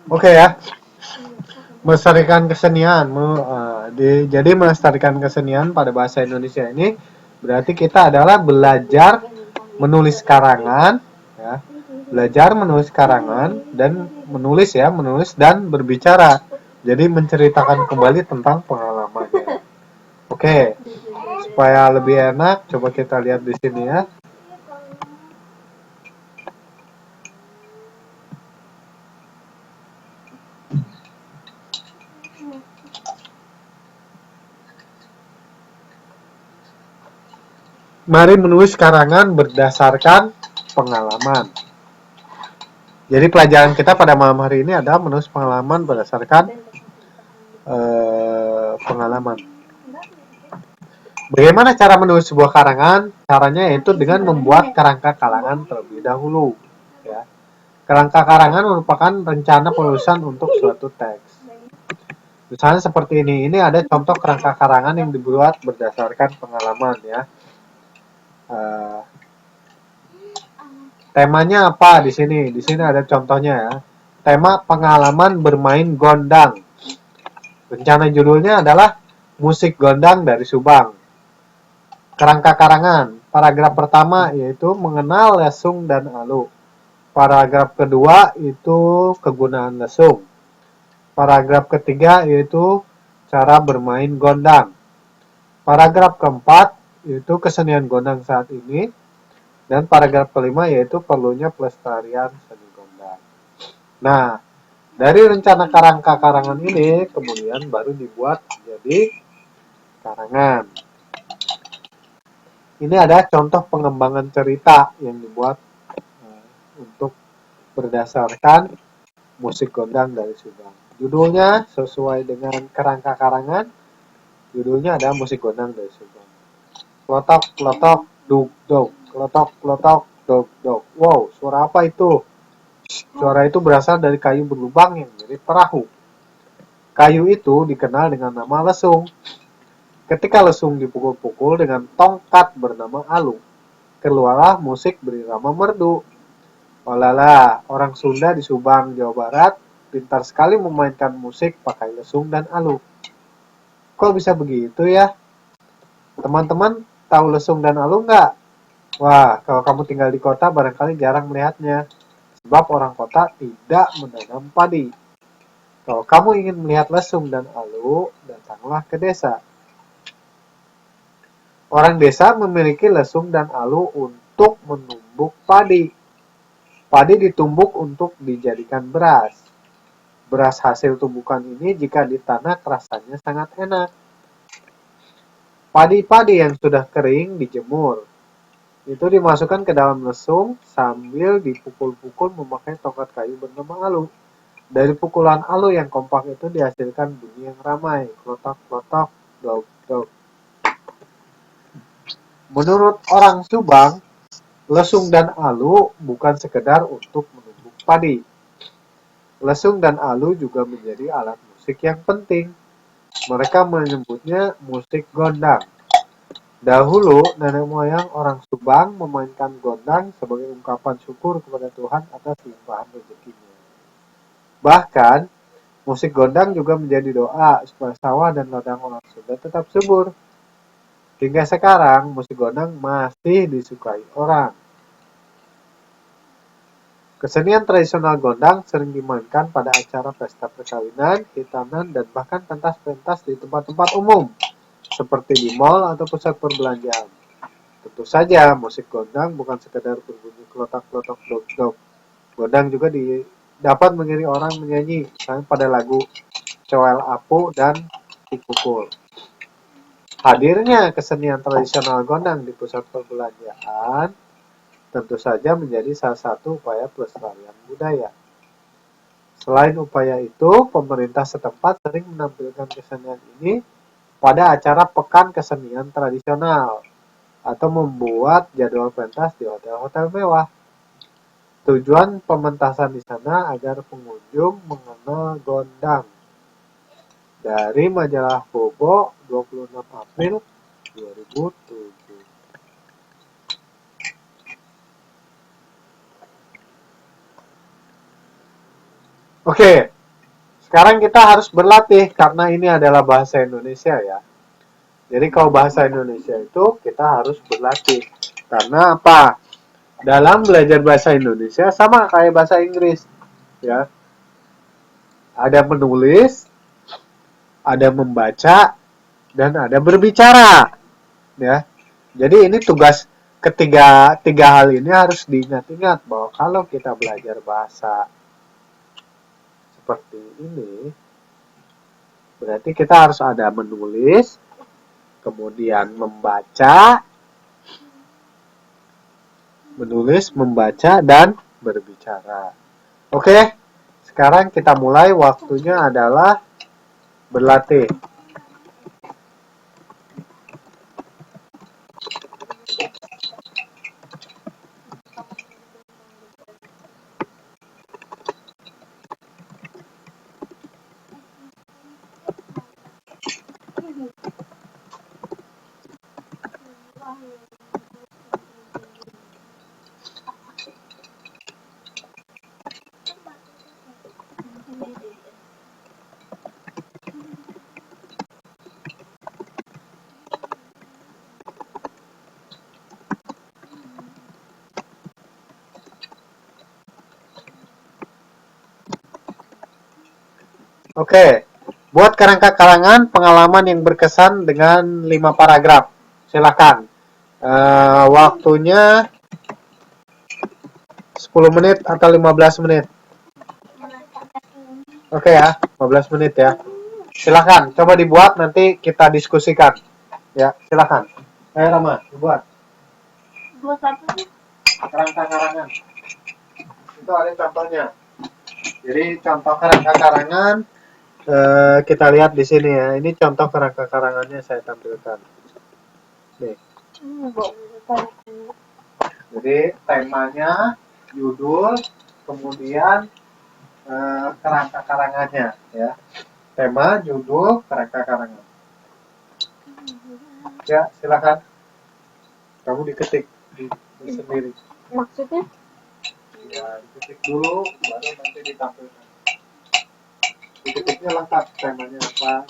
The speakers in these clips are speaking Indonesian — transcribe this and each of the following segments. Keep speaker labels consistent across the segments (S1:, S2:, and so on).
S1: Oke ya, melestarikan kesenian. Jadi melestarikan kesenian pada bahasa Indonesia ini berarti kita adalah belajar menulis karangan, ya, belajar menulis karangan dan menulis dan berbicara. Jadi menceritakan kembali tentang pengalamannya. Oke, supaya lebih enak, coba kita lihat di sini ya. Mari menulis karangan berdasarkan pengalaman. Jadi pelajaran kita pada malam hari ini adalah menulis pengalaman berdasarkan pengalaman. Bagaimana cara menulis sebuah karangan? Caranya yaitu dengan membuat kerangka karangan terlebih dahulu. Ya. Kerangka karangan merupakan rencana penulisan untuk suatu teks. Misalnya seperti ini. Ini ada contoh kerangka karangan yang dibuat berdasarkan pengalaman ya. Temanya apa di sini? Di sini ada contohnya ya. Tema pengalaman bermain gondang. Rencana judulnya adalah Musik Gondang dari Subang. Kerangka karangan. Paragraf pertama yaitu mengenal lesung dan alu. Paragraf kedua itu kegunaan lesung. Paragraf ketiga yaitu cara bermain gondang. Paragraf keempat yaitu kesenian gondang saat ini. Dan paragraf kelima yaitu perlunya pelestarian seni gondang. Nah, dari rencana kerangka karangan ini kemudian baru dibuat menjadi karangan. Ini ada contoh pengembangan cerita yang dibuat untuk berdasarkan musik gondang dari Subang. Judulnya sesuai dengan kerangka karangan, judulnya ada musik gondang dari Subang. Klotok, klotok, duk, duk. Klotok, klotok, duk, duk. Wow, suara apa itu? Suara itu berasal dari kayu berlubang yang mirip perahu. Kayu itu dikenal dengan nama lesung. Ketika lesung dipukul-pukul dengan tongkat bernama alu, keluarlah musik berirama merdu. Olala, orang Sunda di Subang, Jawa Barat, pintar sekali memainkan musik pakai lesung dan alu. Kok bisa begitu ya? Teman-teman tahu lesung dan alu nggak? Wah, kalau kamu tinggal di kota barangkali jarang melihatnya. Sebab orang kota tidak menanam padi. Kalau kamu ingin melihat lesung dan alu, datanglah ke desa. Orang desa memiliki lesung dan alu untuk menumbuk padi. Padi ditumbuk untuk dijadikan beras. Beras hasil tumbukan ini jika ditanam rasanya sangat enak. Padi-padi yang sudah kering dijemur. Itu dimasukkan ke dalam lesung sambil dipukul-pukul memakai tongkat kayu bernama alu. Dari pukulan alu yang kompak itu dihasilkan bunyi yang ramai. Klotok-klotok, dok-dok. Menurut orang Subang, lesung dan alu bukan sekedar untuk menumbuk padi. Lesung dan alu juga menjadi alat musik yang penting. Mereka menyebutnya musik gondang. Dahulu, nenek moyang orang Subang memainkan gondang sebagai ungkapan syukur kepada Tuhan atas limpahan rezekinya. Bahkan, musik gondang juga menjadi doa supaya sawah dan ladang orang Sunda tetap subur. Hingga sekarang, musik gondang masih disukai orang. Kesenian tradisional gondang sering dimainkan pada acara pesta perkawinan, hitanan, dan bahkan pentas-pentas di tempat-tempat umum, seperti di mal atau pusat perbelanjaan. Tentu saja, musik gondang bukan sekedar berbunyi klotak-klotok dok-dok. Gondang juga dapat mengiringi orang menyanyi, misalnya pada lagu Coel Apu dan Tikukul. Hadirnya kesenian tradisional gondang di pusat perbelanjaan tentu saja menjadi salah satu upaya pelestarian budaya. Selain upaya itu, pemerintah setempat sering menampilkan kesenian ini pada acara pekan kesenian tradisional atau membuat jadwal pentas di hotel-hotel mewah. Tujuan pementasan di sana agar pengunjung mengenal gondang. Dari majalah Bobo 26 April 2007. Oke, sekarang kita harus berlatih karena ini adalah bahasa Indonesia ya. Jadi kalau bahasa Indonesia itu kita harus berlatih. Karena apa? Dalam belajar bahasa Indonesia sama kayak bahasa Inggris ya. Ada menulis, ada membaca, dan ada berbicara ya. Jadi ini tugas tiga hal ini harus diingat-ingat bahwa kalau kita belajar bahasa seperti ini, berarti kita harus ada menulis, kemudian membaca, dan berbicara. Oke, sekarang kita mulai. Waktunya adalah berlatih. Oke, buat kerangka karangan pengalaman yang berkesan dengan 5 paragraf. Silakan. Waktunya 10 menit atau 15 menit. Oke ya, 15 menit ya. Silakan, coba dibuat nanti kita diskusikan. Ya, silakan. Ayo Rama, dibuat.
S2: Buat apa sih?
S1: Kerangka karangan. Itu ada contohnya. Jadi contoh kerangka karangan kita lihat di sini ya. Ini contoh kerangka karangannya saya tampilkan. Nih. Jadi temanya, judul, kemudian kerangka karangannya ya. Tema, judul, kerangka karangan. Ya, silakan. Kamu diketik sendiri.
S2: Maksudnya?
S1: Ya, diketik dulu, baru nanti ditampilkan. Diketiknya lengkap, temanya apa.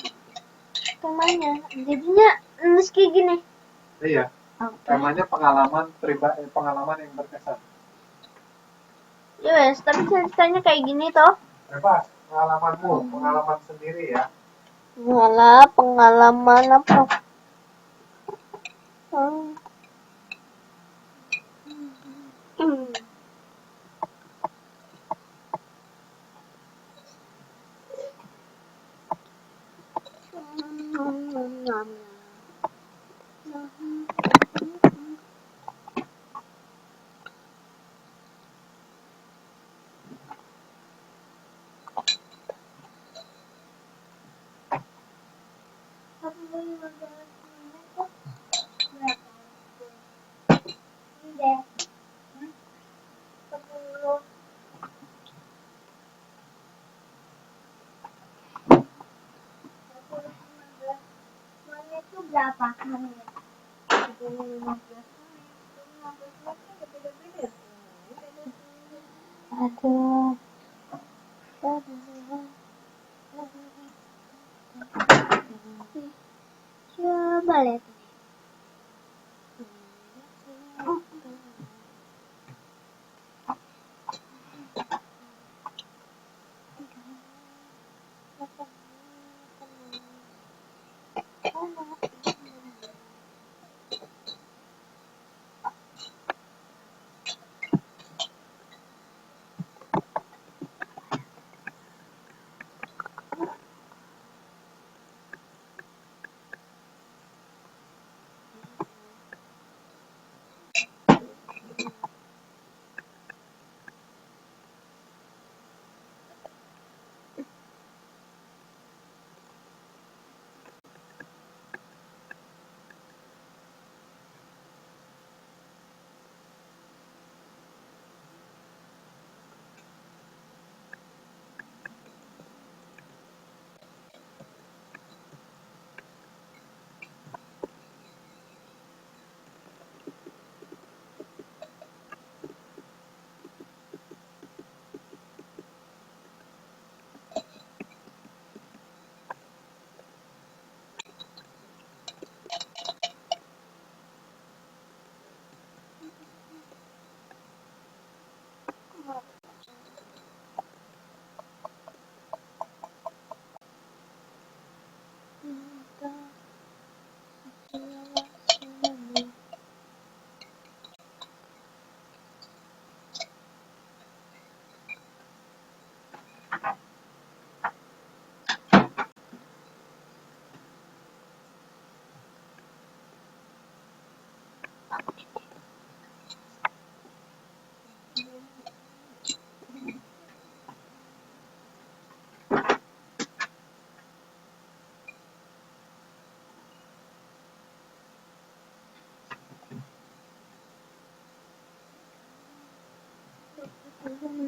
S2: Temanya, jadinya nulis kayak gini.
S1: Iya. Temanya pengalaman pribadi, pengalaman yang berkesan.
S2: Yes, tapi ceritanya kayak gini toh.
S1: Bebas, pengalamanmu, pengalaman sendiri ya.
S2: Malah pengalaman apa? Hmm. Berapa menit? 10-15 menit. Aduh. Coba lihat. Apa?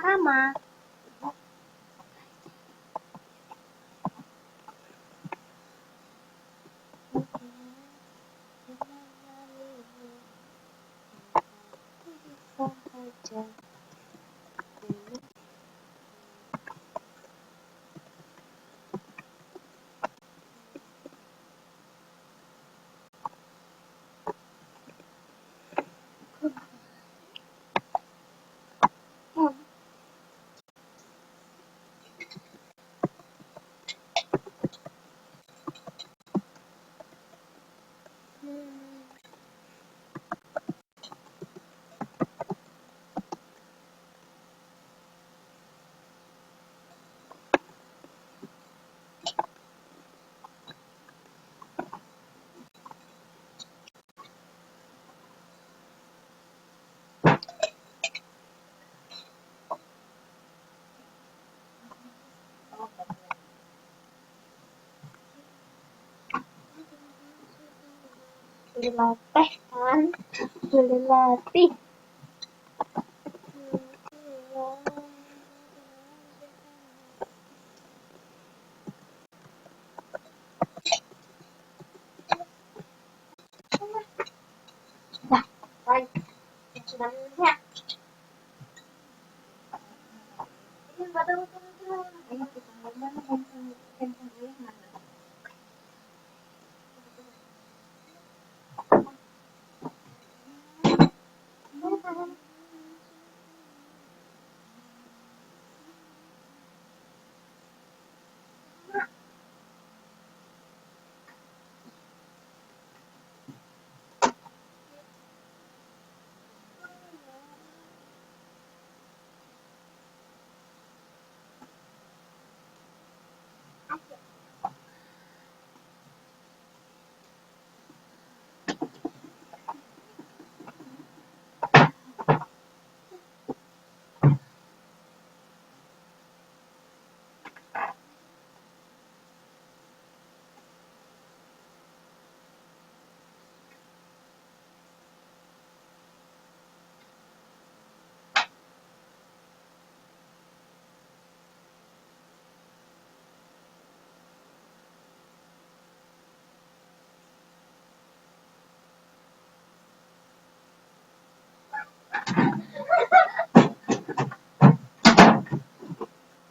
S2: Rama. Dilatih kan? Dilatih. Nah, baik. Sebenarnya. Ini pada ayo kita ngomong handphone ayah mana?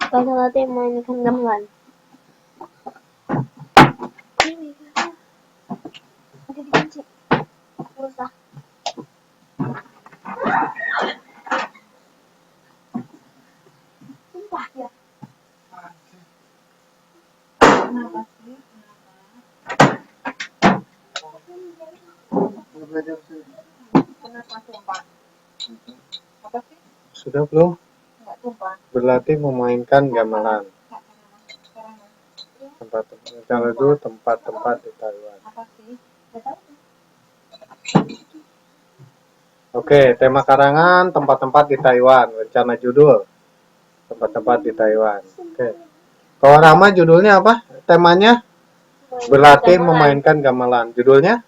S2: Kalau nanti mainkan gamelan. Ini ada dikunci. Usah. Sumpah ya. Kenapa sih? Kenapa sumpah? Apa sih?
S1: Sudah belum?
S2: Enggak sumpah.
S1: Berlatih memainkan gamelan. Kalau dulu tempat-tempat di Taiwan.
S2: Apa sih? Enggak tahu.
S1: Oke, tema karangan tempat-tempat di Taiwan. Rencana judul tempat-tempat di Taiwan. Oke. Kalau Rama judulnya apa? Temanya berlatih memainkan gamelan. Judulnya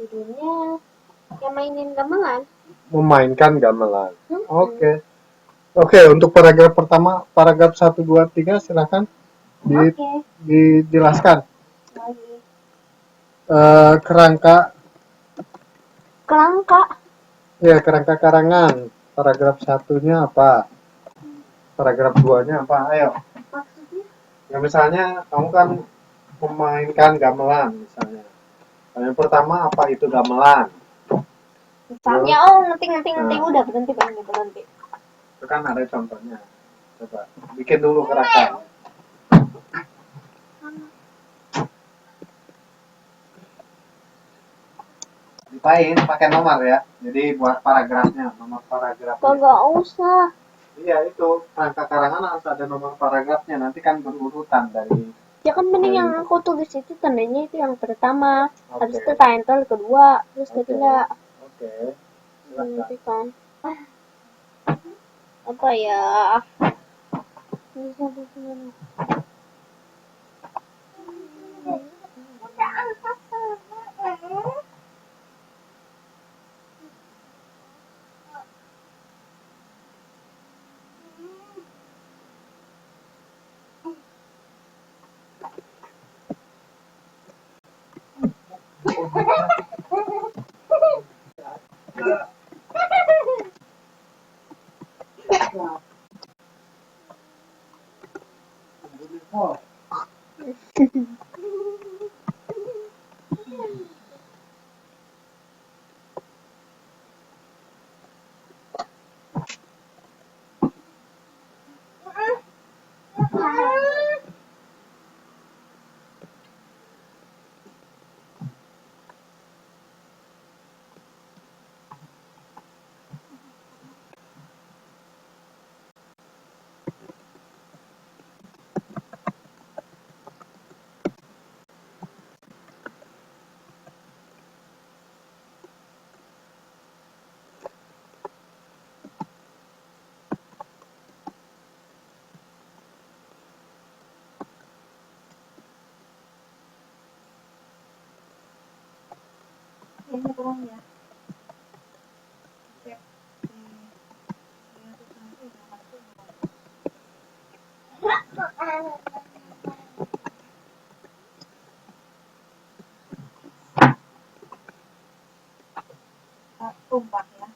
S2: Judulnya yang mainin gamelan.
S1: memainkan gamelan. Oke. Oke, untuk paragraf pertama, paragraf 1 2 3 silakan
S2: Oke.
S1: dijelaskan.
S2: Lagi.
S1: Kerangka
S2: Kerangka.
S1: ya, kerangka karangan. Paragraf satunya apa? Paragraf 2-nya apa? Ayo.
S2: Maksudnya?
S1: Ya misalnya kamu kan memainkan gamelan misalnya. Yang pertama apa itu gamelan?
S2: Misalnya, ngerti udah berhenti berhenti.
S1: Itu kan ada contohnya. Coba bikin dulu gerakan. Dipain pakai nomor ya. Jadi buat paragrafnya, nomor paragrafnya.
S2: Kagak usah.
S1: Iya itu kerangka karangan harus ada nomor paragrafnya. Nanti kan berurutan dari.
S2: Ya kan mending yang aku tulis itu tandanya itu yang pertama, habis itu title kedua, terus ketiga.
S1: Oke.
S2: Nanti kan. Apa ya? Bisa begini. Ini kurang ya. Tumpah ya.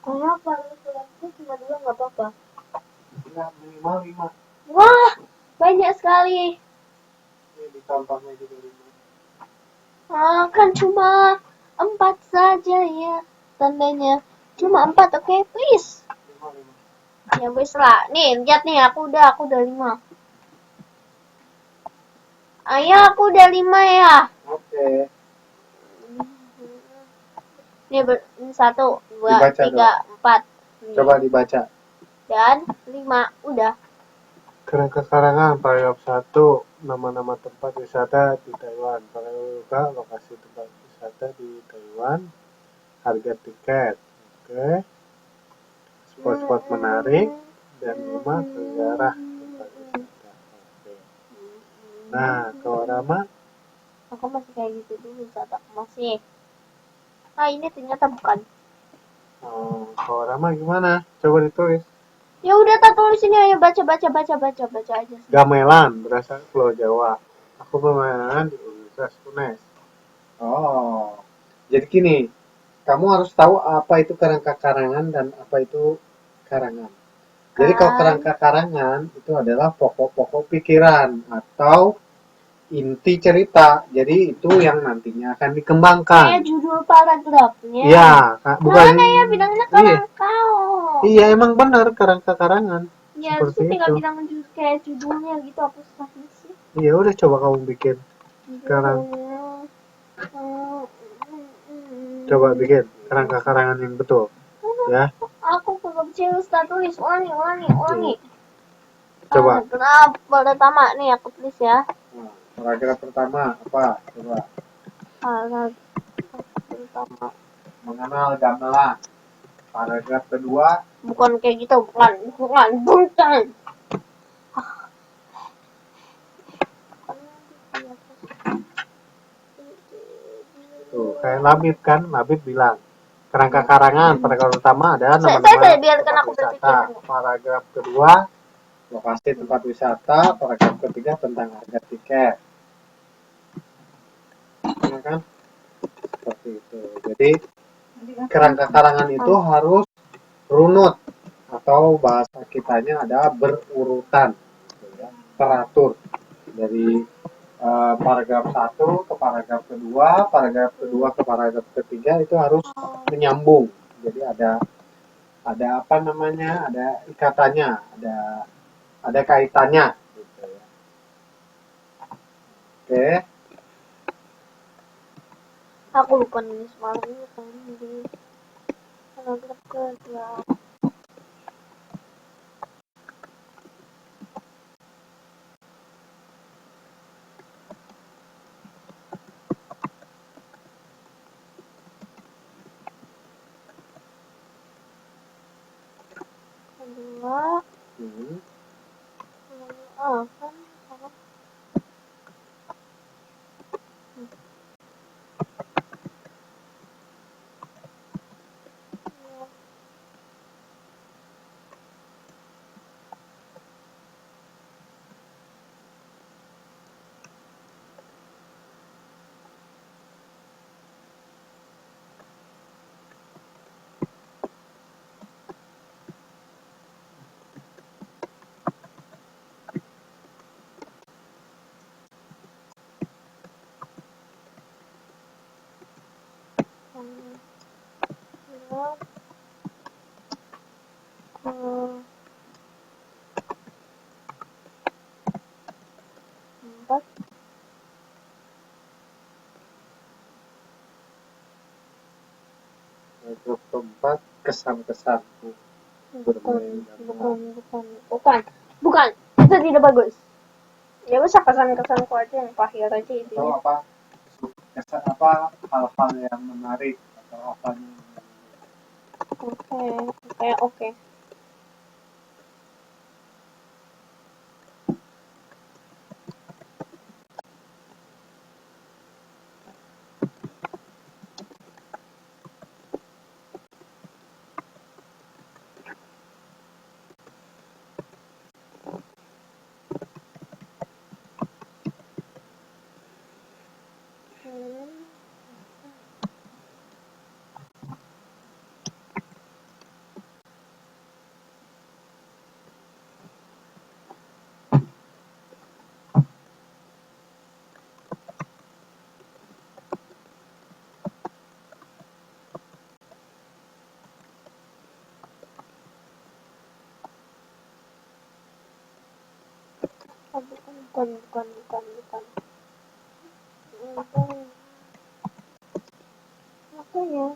S2: Kenapa lu suratnya cuma 2 nggak apa-apa?
S1: Enggak, minimal 5.
S2: Wah, banyak sekali.
S1: Ini di contohnya juga 5.
S2: Kan cuma 4 saja ya tandanya. Cuma 4, oke, please.
S1: 5.
S2: Ya wis lah. Nih, lihat nih, aku udah 5. Ayo, aku udah 5 ya.
S1: Oke.
S2: Nih, 1, 2,
S1: Dibaca
S2: 3, 4.
S1: Coba dibaca.
S2: Dan 5, udah.
S1: Kerangka karangan paragraf 1, nama-nama tempat wisata di Taiwan. Paragraf 2, lokasi tempat wisata di Taiwan, harga tiket. Oke. Spot-spot menarik dan 5 sejarah tempat wisata. Oke. Nah, kalau Rama,
S2: Aku masih kayak gitu dulu saat aku masih. Ini ternyata bukan.
S1: kalau Rama gimana? Coba ditulis.
S2: Ya udah, tak tulis ini, ayo baca aja sih.
S1: Gamelan berasal Pulau Jawa. Aku bermain di Universitas UNES. Oh, jadi gini, kamu harus tahu apa itu kerangka karangan dan apa itu karangan. Jadi kalau kerangka karangan itu adalah pokok-pokok pikiran atau inti cerita. Jadi itu yang nantinya akan dikembangkan.
S2: Kayak judul paragrafnya.
S1: Iya, bukan.
S2: Mana ya bilangnya kerangkau.
S1: Iya, emang benar kerangka karangan.
S2: Ya,
S1: Seperti
S2: itu tinggal
S1: itu.
S2: bilang kayak judulnya gitu, aku susah sih.
S1: Iya, udah coba kamu bikin. Sekarang coba bikin kerangka karangan yang betul. Ya.
S2: Aku kecil tak tulis, ulangi.
S1: Coba.
S2: Paragraf pertama nih aku tulis ya.
S1: Nah, paragraf pertama apa? Coba.
S2: Paragraf pertama.
S1: Mengenal gamelan. Paragraf kedua.
S2: Bukan kayak gitu, bukan.
S1: Tuh, kayak Labib kan, Labib bilang kerangka karangan paragraf pertama ada
S2: Saya
S1: nama-nama
S2: biarkan
S1: tempat
S2: aku
S1: wisata.
S2: berpikir.
S1: Paragraf kedua lokasi tempat wisata. Paragraf ketiga tentang harga tiket. Ya kan? Seperti itu. Jadi kerangka karangan itu harus runut atau bahasa kitanya ada berurutan, teratur dari paragraf 1 ke paragraf kedua ke paragraf ketiga itu harus menyambung. Jadi ada apa namanya? Ada ikatannya, ada kaitannya gitu ya. Oke.
S2: Aku lupa nulis malamnya di paragraf kedua. Kedua. Kan apa? keempat.
S1: Paragraf keempat, kesan-kesanku.
S2: Bukan. Itu tidak bagus. Ya usah kesan-kesanku aja yang terakhir aja
S1: Atau
S2: intinya.
S1: apa? Kesan apa? Hal-hal yang menarik atau apa yang
S2: Oke. Bukan. Apa ya?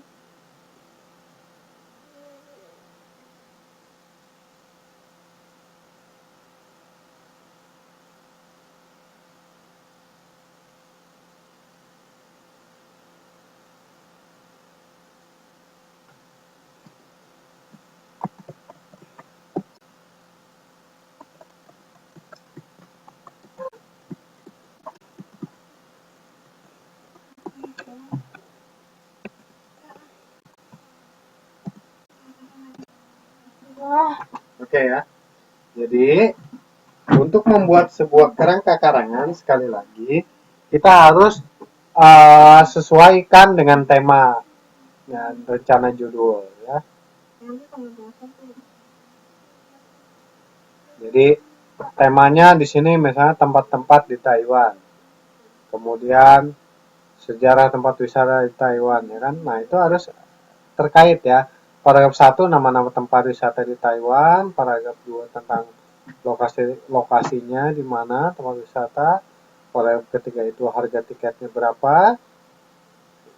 S1: Oke ya. Jadi untuk membuat sebuah kerangka karangan sekali lagi kita harus sesuaikan dengan tema dan rencana judul ya. Jadi temanya di sini misalnya tempat-tempat di Taiwan. Kemudian sejarah tempat wisata di Taiwan ya kan. Nah, itu harus terkait ya. Paragraf 1 nama-nama tempat wisata di Taiwan, paragraf 2 tentang lokasinya di mana tempat wisata, paragraf ketiga itu harga tiketnya berapa,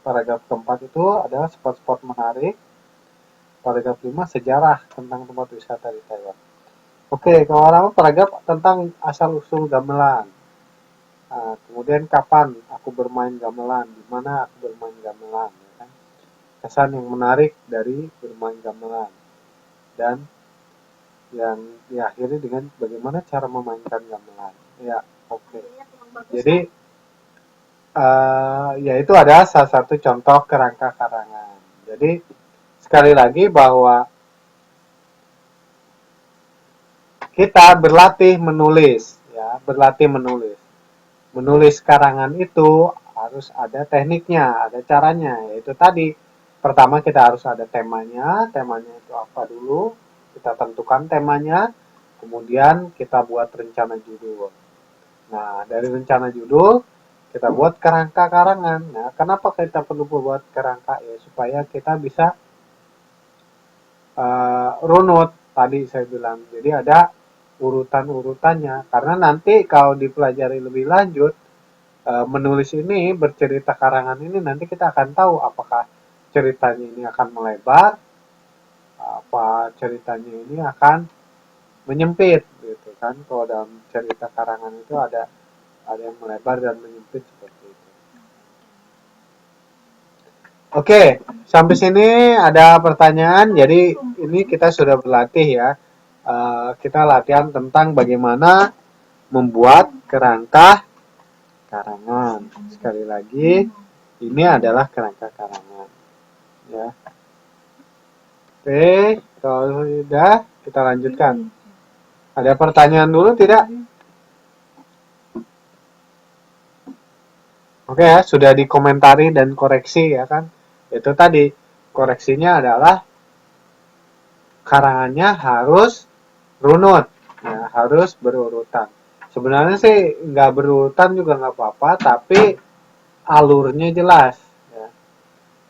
S1: paragraf keempat itu adalah spot-spot menarik, paragraf 5 sejarah tentang tempat wisata di Taiwan. Oke, kalau paragraf tentang asal-usul gamelan. Nah, kemudian kapan aku bermain gamelan, di mana aku bermain gamelan, ya kan? Kesan yang menarik dari bermain gamelan dan yang diakhiri dengan bagaimana cara memainkan gamelan. Ya, oke. Jadi ya itu adalah salah satu contoh kerangka karangan. Jadi sekali lagi bahwa kita berlatih menulis, ya, berlatih menulis. Menulis karangan itu harus ada tekniknya, ada caranya, yaitu tadi. Pertama kita harus ada temanya itu apa dulu, kita tentukan temanya, kemudian kita buat rencana judul. Nah, dari rencana judul, kita buat kerangka karangan. Nah, kenapa kita perlu buat kerangka? Ya, supaya kita bisa runut, tadi saya bilang. Jadi ada urutan-urutannya. Karena nanti kalau dipelajari lebih lanjut, menulis ini, bercerita karangan ini, nanti kita akan tahu apakah ceritanya ini akan melebar, apa ceritanya ini akan menyempit, gitu kan. Kalau dalam cerita karangan itu ada yang melebar dan menyempit seperti itu. Oke, sampai sini ada pertanyaan. Jadi ini kita sudah berlatih ya. Kita latihan tentang bagaimana membuat kerangka karangan. Sekali lagi, ini adalah kerangka karangan. Ya. Oke, kalau sudah kita lanjutkan. Ada pertanyaan dulu tidak? Oke ya, sudah dikomentari dan koreksi ya kan. Itu tadi, koreksinya adalah karangannya harus runut, ya, harus berurutan. Sebenarnya sih nggak berurutan juga nggak apa-apa, tapi alurnya jelas. Ya.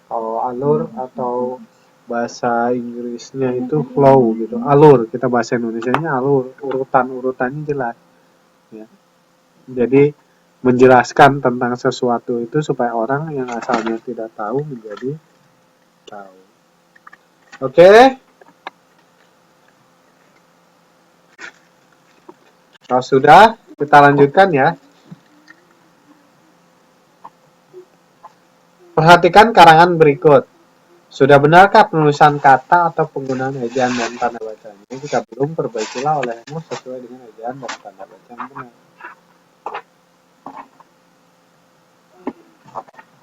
S1: Kalau alur atau bahasa Inggrisnya itu flow gitu, alur. Kita bahasa Indonesianya alur, urutan-urutannya jelas. Ya. Jadi menjelaskan tentang sesuatu itu supaya orang yang asalnya tidak tahu menjadi tahu. Oke? Kalau sudah, kita lanjutkan ya. Perhatikan karangan berikut. Sudah benarkah penulisan kata atau penggunaan ejaan dan tanda bacanya? Jika belum, perbaikilah olehmu sesuai dengan ejaan dan tanda baca yang benar.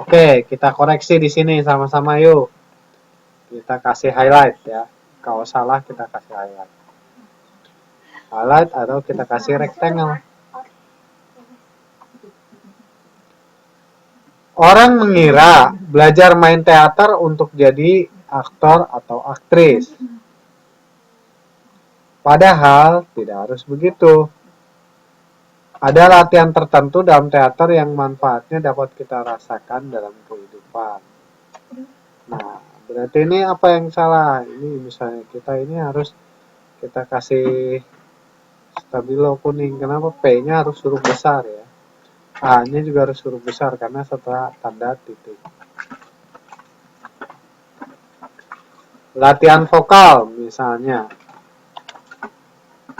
S1: Oke, kita koreksi di sini sama-sama yuk. Kita kasih highlight ya. Kalau salah kita kasih highlight. Highlight atau kita kasih rectangle. Orang mengira belajar main teater untuk jadi aktor atau aktris. Padahal tidak harus begitu. Ada latihan tertentu dalam teater yang manfaatnya dapat kita rasakan dalam kehidupan. Nah, berarti ini apa yang salah? Ini misalnya kita ini harus kita kasih stabilo kuning. Kenapa P-nya harus huruf besar ya? A-nya juga harus huruf besar karena setelah tanda titik. Latihan vokal misalnya.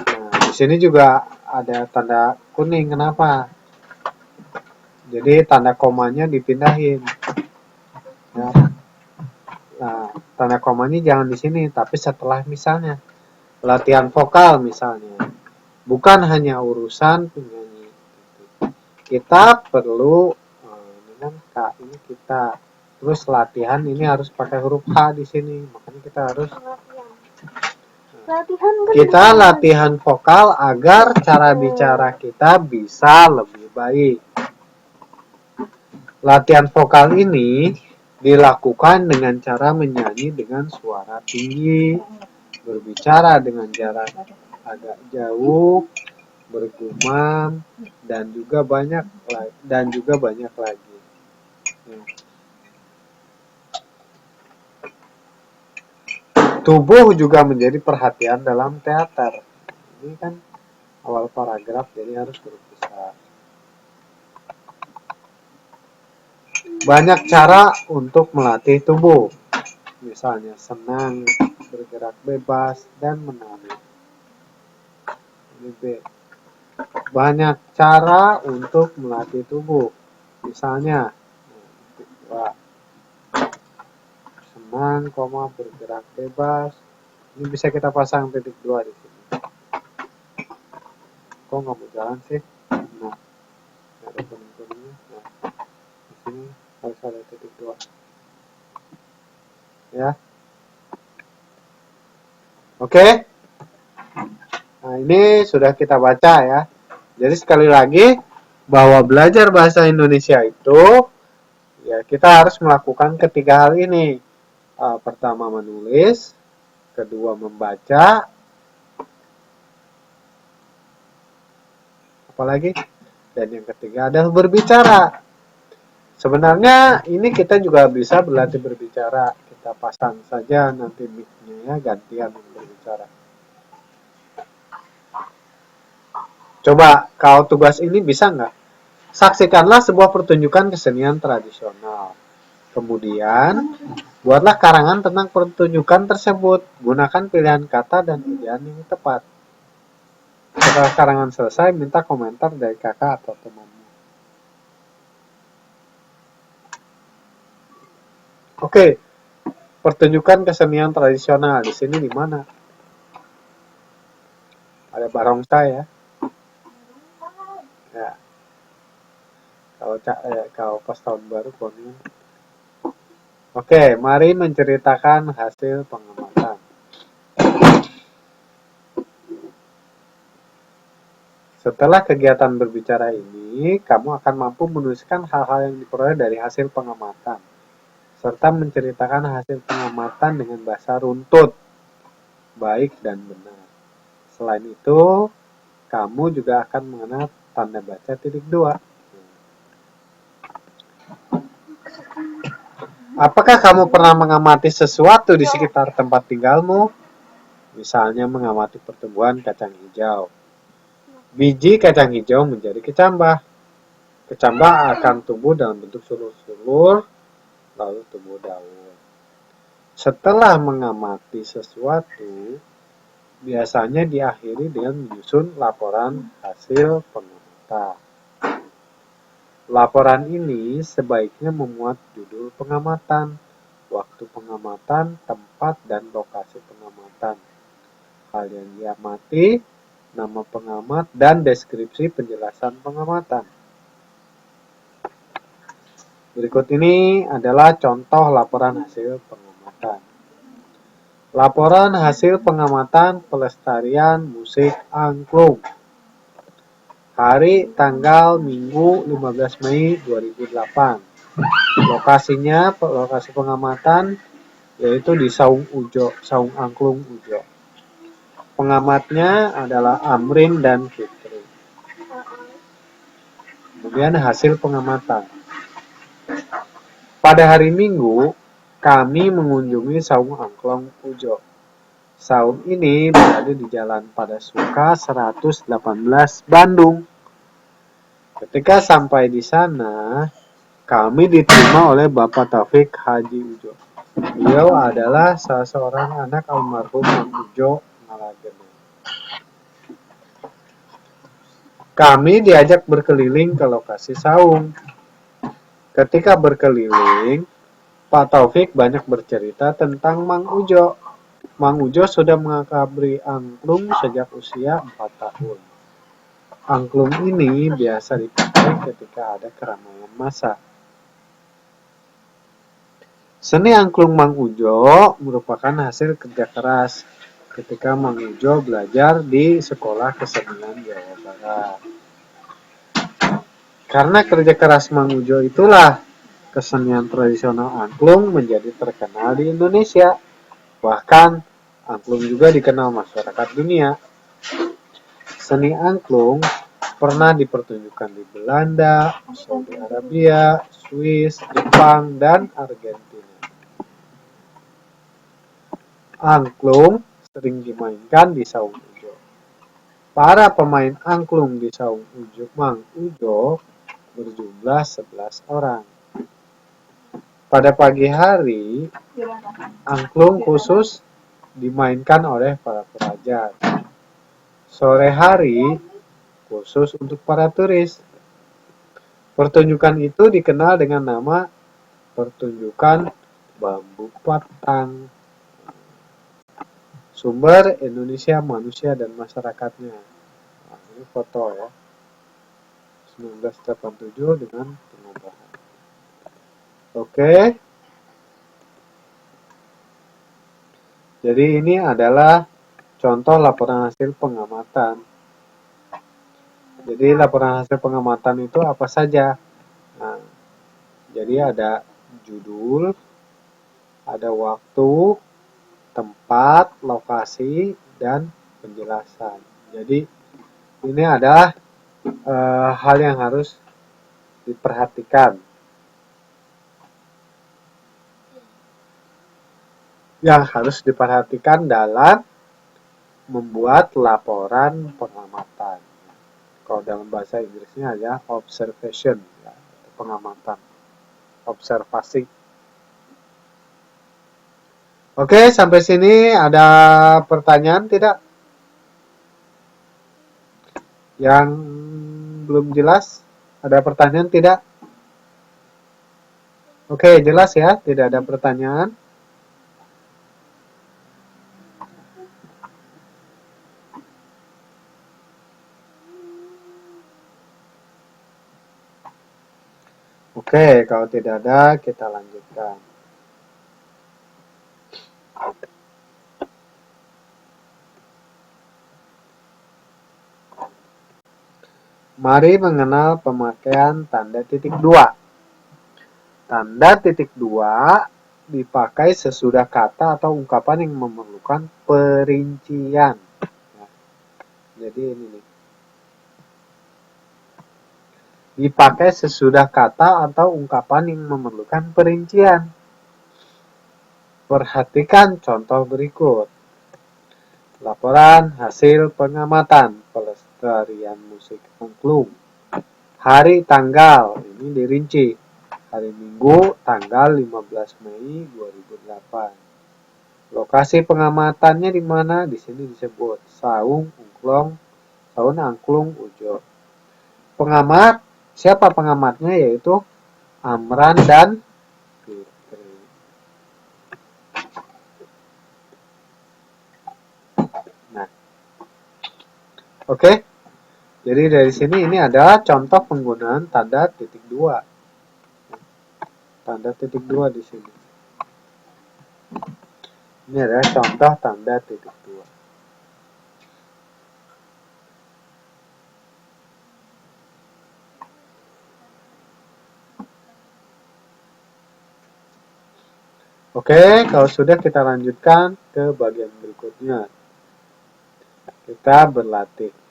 S1: Nah, di sini juga ada tanda kuning. Kenapa? Jadi tanda komanya dipindahin. Ya. Nah, tanda komanya jangan di sini, tapi setelah misalnya latihan vokal misalnya. Bukan hanya urusan penyanyi. Kita perlu dengan K ini kita. Terus latihan ini harus pakai huruf H di sini. Makanya kita harus kita latihan vokal agar cara bicara kita bisa lebih baik. Latihan vokal ini dilakukan dengan cara menyanyi dengan suara tinggi, berbicara dengan jarak agak jauh, bergumam, dan juga banyak lagi. Tubuh juga menjadi perhatian dalam teater. Ini kan awal paragraf, jadi harus huruf besar. Banyak cara untuk melatih tubuh. Misalnya senang, bergerak bebas, dan menari. Ini B. Banyak cara untuk melatih tubuh. Misalnya, senang, bergerak bebas. Ini bisa kita pasang titik 2 di sini. Kok nggak mau jalan sih? Nah, ada kuning-kuningnya. Nah, di sini harus ada titik 2. Ya. Oke. Nah, ini sudah kita baca ya. Jadi sekali lagi bahwa belajar bahasa Indonesia itu ya kita harus melakukan ketiga hal ini. Pertama menulis, kedua membaca, apalagi, dan yang ketiga adalah berbicara. Sebenarnya ini kita juga bisa berlatih berbicara. Kita pasang saja nanti mic-nya ya, gantian berbicara. Coba kalau tugas ini bisa nggak? Saksikanlah sebuah pertunjukan kesenian tradisional. Kemudian, buatlah karangan tentang pertunjukan tersebut. Gunakan pilihan kata dan ejaan yang tepat. Setelah karangan selesai, minta komentar dari kakak atau temanmu. Oke, pertunjukan kesenian tradisional di sini di mana? Ada barongsai ya. Ya. Kalau pas tahun baru pokoknya. Oke, mari menceritakan hasil pengamatan. Setelah kegiatan berbicara ini, kamu akan mampu menuliskan hal-hal yang diperoleh dari hasil pengamatan, serta menceritakan hasil pengamatan dengan bahasa runtut, baik dan benar. Selain itu, kamu juga akan mengenal tanda baca titik 2. Apakah kamu pernah mengamati sesuatu di sekitar tempat tinggalmu? Misalnya mengamati pertumbuhan kacang hijau. Biji kacang hijau menjadi kecambah. Kecambah akan tumbuh dalam bentuk sulur-sulur, lalu tumbuh daun. Setelah mengamati sesuatu, biasanya diakhiri dengan menyusun laporan hasil pengamatan. Laporan ini sebaiknya memuat judul pengamatan, waktu pengamatan, tempat dan lokasi pengamatan, hal yang diamati, nama pengamat, dan deskripsi penjelasan pengamatan. Berikut ini adalah contoh laporan hasil pengamatan. Laporan hasil pengamatan pelestarian musik angklung. Hari, tanggal, Minggu, 15 Mei 2008. Lokasinya, lokasi pengamatan yaitu di Saung Ujo, Saung Angklung Ujo. Pengamatnya adalah Amrin dan Fitri. Kemudian hasil pengamatan. Pada hari Minggu, kami mengunjungi Saung Angklung Ujo. Saung ini berada di Jalan Padasuka 118 Bandung. Ketika sampai di sana, kami diterima oleh Bapak Taufik Haji Ujo. Beliau adalah salah seorang anak almarhum Mang Ujo Malagene. Kami diajak berkeliling ke lokasi saung. Ketika berkeliling, Pak Taufik banyak bercerita tentang Mang Ujo. Mang Ujo sudah mengakabri angklung sejak usia 4 tahun. Angklung ini biasa dipakai ketika ada keramaian massa. Seni angklung Mang Ujo merupakan hasil kerja keras ketika Mang Ujo belajar di Sekolah Kesenian Jawa Barat. Karena kerja keras Mang Ujo itulah kesenian tradisional angklung menjadi terkenal di Indonesia. Bahkan angklung juga dikenal masyarakat dunia. Seni angklung pernah dipertunjukkan di Belanda, Saudi Arabia, Swiss, Jepang, dan Argentina. Angklung sering dimainkan di Saung Ujo. Para pemain angklung di Saung Ujo Mang Ujo berjumlah 11 orang. Pada pagi hari, angklung khusus dimainkan oleh para pelajar. Sore hari, khusus untuk para turis. Pertunjukan itu dikenal dengan nama pertunjukan bambu patang. Sumber Indonesia, manusia dan masyarakatnya. Nah, ini foto ya. 1987 dengan penambahan. Oke. Jadi ini adalah contoh laporan hasil pengamatan. Jadi laporan hasil pengamatan itu apa saja? Nah, jadi ada judul, ada waktu, tempat, lokasi, dan penjelasan. Jadi ini adalah hal yang harus diperhatikan. Yang harus diperhatikan dalam membuat laporan pengamatan. Kalau dalam bahasa Inggrisnya ya observation, ya, pengamatan, observasi. Oke, sampai sini ada pertanyaan tidak? Yang belum jelas? Ada pertanyaan tidak? Oke, jelas ya, tidak ada pertanyaan. Oke, kalau tidak ada, kita lanjutkan. Mari mengenal pemakaian tanda titik dua. Tanda titik dua dipakai sesudah kata atau ungkapan yang memerlukan perincian. Nah, jadi ini nih. Dipakai sesudah kata atau ungkapan yang memerlukan perincian. Perhatikan contoh berikut. Laporan hasil pengamatan pelestarian musik angklung. Hari tanggal ini dirinci. Hari Minggu tanggal 15 Mei 2008. Lokasi pengamatannya di mana? Di sini disebut Saung Angklung, Saung Angklung Ujo. Pengamat, siapa pengamatnya? Yaitu Amran dan Fitri. Nah, oke. Jadi dari sini ini adalah contoh penggunaan tanda titik dua. Tanda titik dua di sini. Ini adalah contoh tanda titik dua. Oke, kalau sudah kita lanjutkan ke bagian berikutnya. Kita berlatih.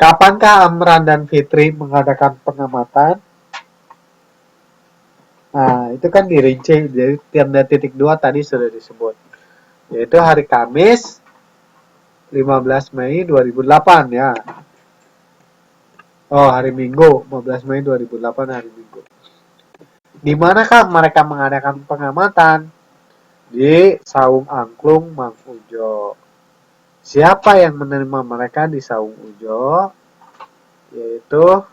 S1: Kapankah Amran dan Fitri mengadakan pengamatan? Nah, itu kan dirinci. Jadi tanda titik dua tadi sudah disebut. Yaitu hari Kamis 15 Mei 2008 ya. Oh, hari Minggu 15 Mei 2008 hari Minggu. Di manakah mereka mengadakan pengamatan? Di Saung Angklung Mang Ujo. Siapa yang menerima mereka di Saung Ujo? Yaitu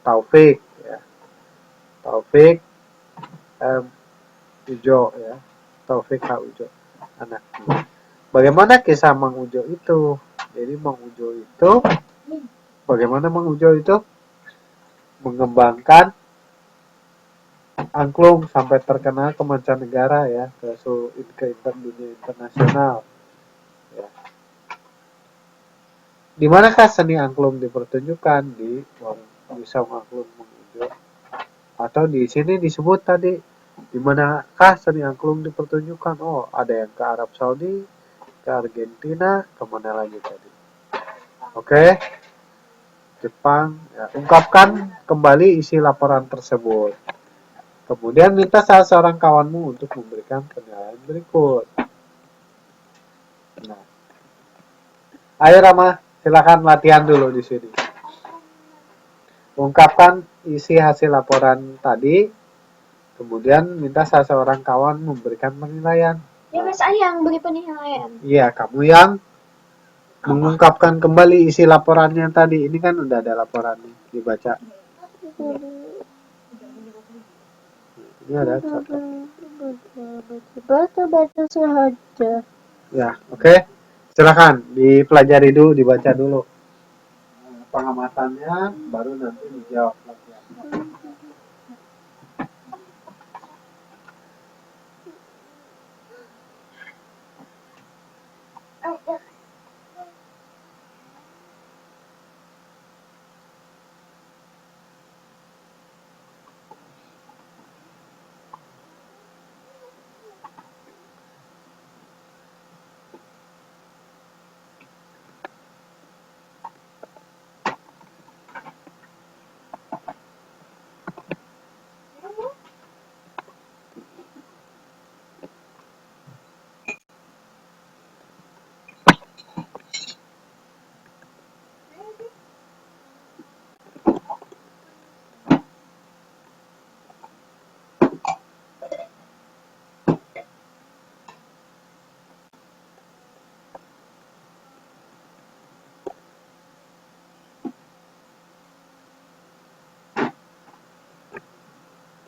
S1: Taufik ya. Taufik Ujo ya. Taufik H. Ujo anaknya. Bagaimana kisah Mang Ujo itu? Jadi Mang Ujo itu bagaimana Mang Ujo itu mengembangkan angklung sampai terkenal ke mancanegara ya, ke dunia internasional. Ya. Di manakah seni angklung dipertunjukkan? Di Saung Angklung Mang Ujo. Atau di sini disebut tadi di manakah seni angklung dipertunjukkan? Oh, ada yang ke Arab Saudi, ke Argentina, kemana lagi tadi? Oke, Jepang. Ya, ungkapkan kembali isi laporan tersebut. Kemudian minta salah seorang kawanmu untuk memberikan penilaian berikut. Nah, ayo Rama, silakan latihan dulu di sini. Ungkapkan isi hasil laporan tadi, kemudian minta salah seorang kawan memberikan penilaian.
S2: Ya, Mas, saya yang beri penilaian.
S1: Iya, kamu yang mengungkapkan kembali isi laporannya tadi. Ini kan udah ada laporannya, dibaca. Ini ada contoh.
S2: Baca saja.
S1: Ya, oke. Silakan dipelajari dulu, dibaca dulu. Pengamatannya baru nanti dijawab latihan.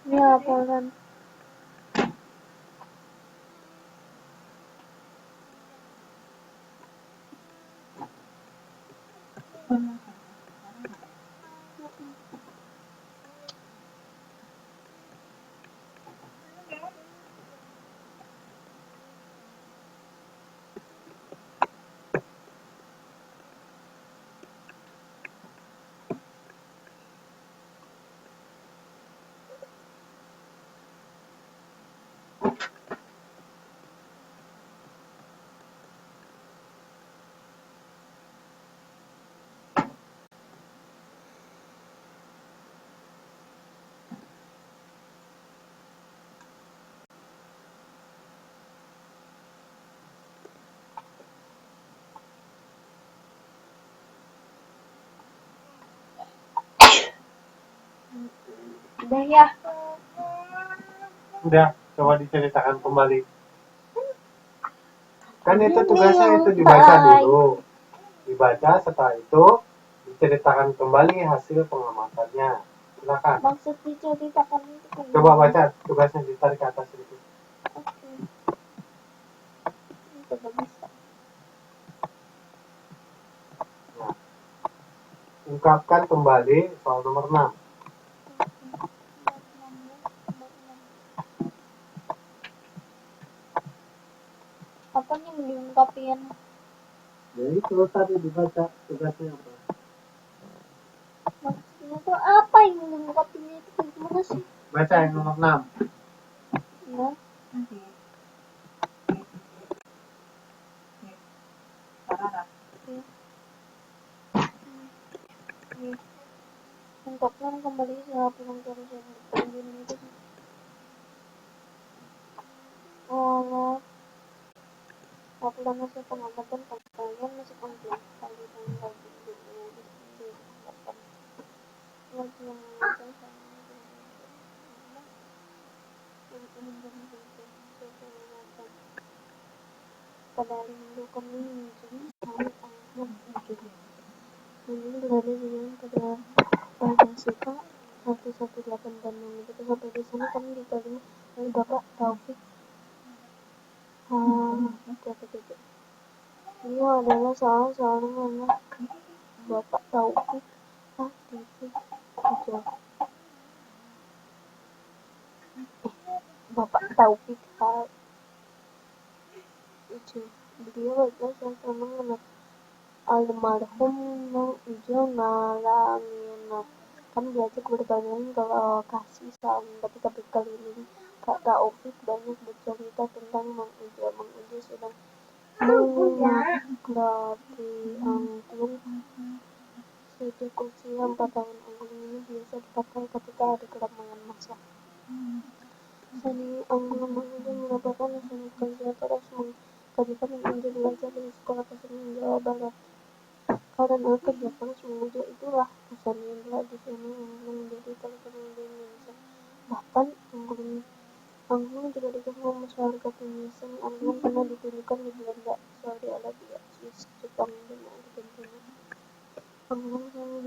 S2: Ini laporan. Udah ya.
S1: Udah, coba diceritakan kembali. Kan itu tugasnya itu dibaca dulu. Dibaca, setelah itu diceritakan kembali hasil pengamatannya. Silakan.
S2: Maksud diceritakan itu.
S1: Coba baca tugasnya, ditarik ke atas sedikit.
S2: Oke. Coba bisa.
S1: Nah, ungkapkan kembali soal nomor 6.
S2: Apa nih yang diungkapin?
S1: Ya itu tadi dibaca tugasnya apa.
S2: Maksudnya tuh apa yang diungkapin itu gimana sih?
S1: Baca yang nomor 6.
S2: Ya. Ungkapkan kembali siapa yang terus yang dipanggil itu. Allah. Laporan hasil pengamatan pakaian masih kompleks. Kali tanggal 7 lagi yang mengajar pada hari Minggu kami mengunjungi hari Ahmad ini berada di dalam pada suka 118 dan begitu sampai di sana kami diterima oleh Bapak Taufik. Dia adalah salah seorang anak Bapak Taufik Bapak Taufik beliau adalah salah seorang anak almarhum Mang Ujo Nalamina. Kami diajak berkeliling ke lokasi ketika berkeliling Kak Taufik banyak bercerita tentang Mang Ujo. Mang Ujo sedang mengelola angklung sejak usia 4 tahun. Angklung ini biasa dipakai ketika ada keramaian massa. Seni angklung Mang Ujo merupakan seni kerja keras mengkajikan Mang Ujo belajar di sekolah kesenian Jawa Barat. Karena kerja keras Mang Ujo itulah kesenian tradisional angklung menjadi terkenal di Indonesia. Bahkan angklung juga dikenal masyarakat dunia. Seni angklung pernah ditunjukkan di Belanda, Saudi Arabia, Swiss, Jepang, dan Argentina. Angklung selalu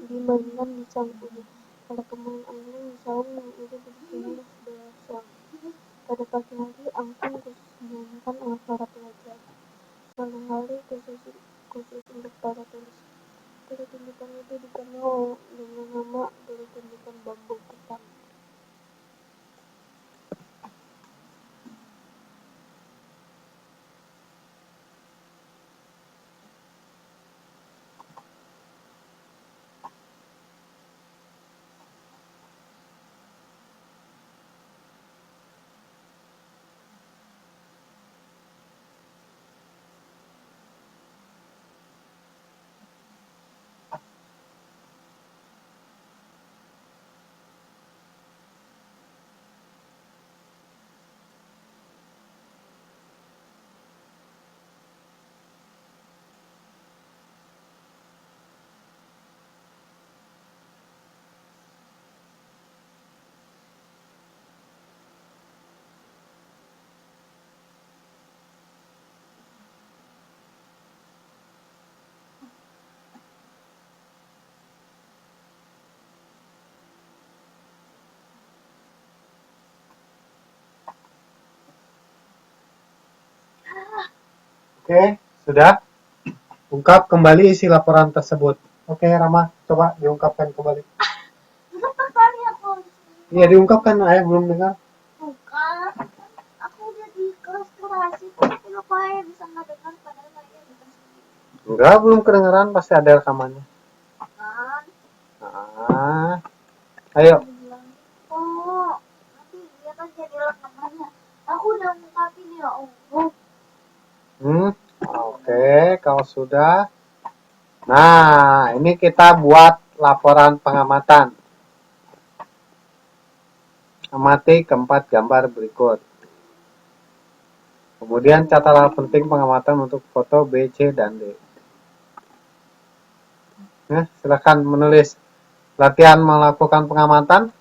S2: dimainkan di Sang Ujo. Pada kemarin angklung di sahur Mang Ujo berjumlah 11 orang. Pada pagi hari angklung khusus dimainkan oleh para pelajar. Sore hari khusus untuk para turis. Pertunjukan itu dikenal dengan nama pertunjukan bambu hitam.
S1: Oke, sudah. Ungkap kembali isi laporan tersebut. Oke, Rama, coba diungkapkan kembali.
S2: Berapa kali aku?
S1: Iya, diungkapkan. Ayah belum dengar.
S2: Bukan. Aku udah di kelas kurasi, tapi lupa ya bisa nggak dengar padahal saya dikasih.
S1: Enggak, belum kedengeran. Pasti ada rekamannya.
S2: Kan?
S1: Ayo.
S2: Oh, nanti dia kan jadi rekamannya. Aku udah ngungkapin ya Allah.
S1: Oke, kalau sudah. Nah, ini kita buat laporan pengamatan. Amati keempat gambar berikut. Kemudian catat hal penting pengamatan untuk foto B, C, dan D. Nah, silakan menulis. latihan melakukan pengamatan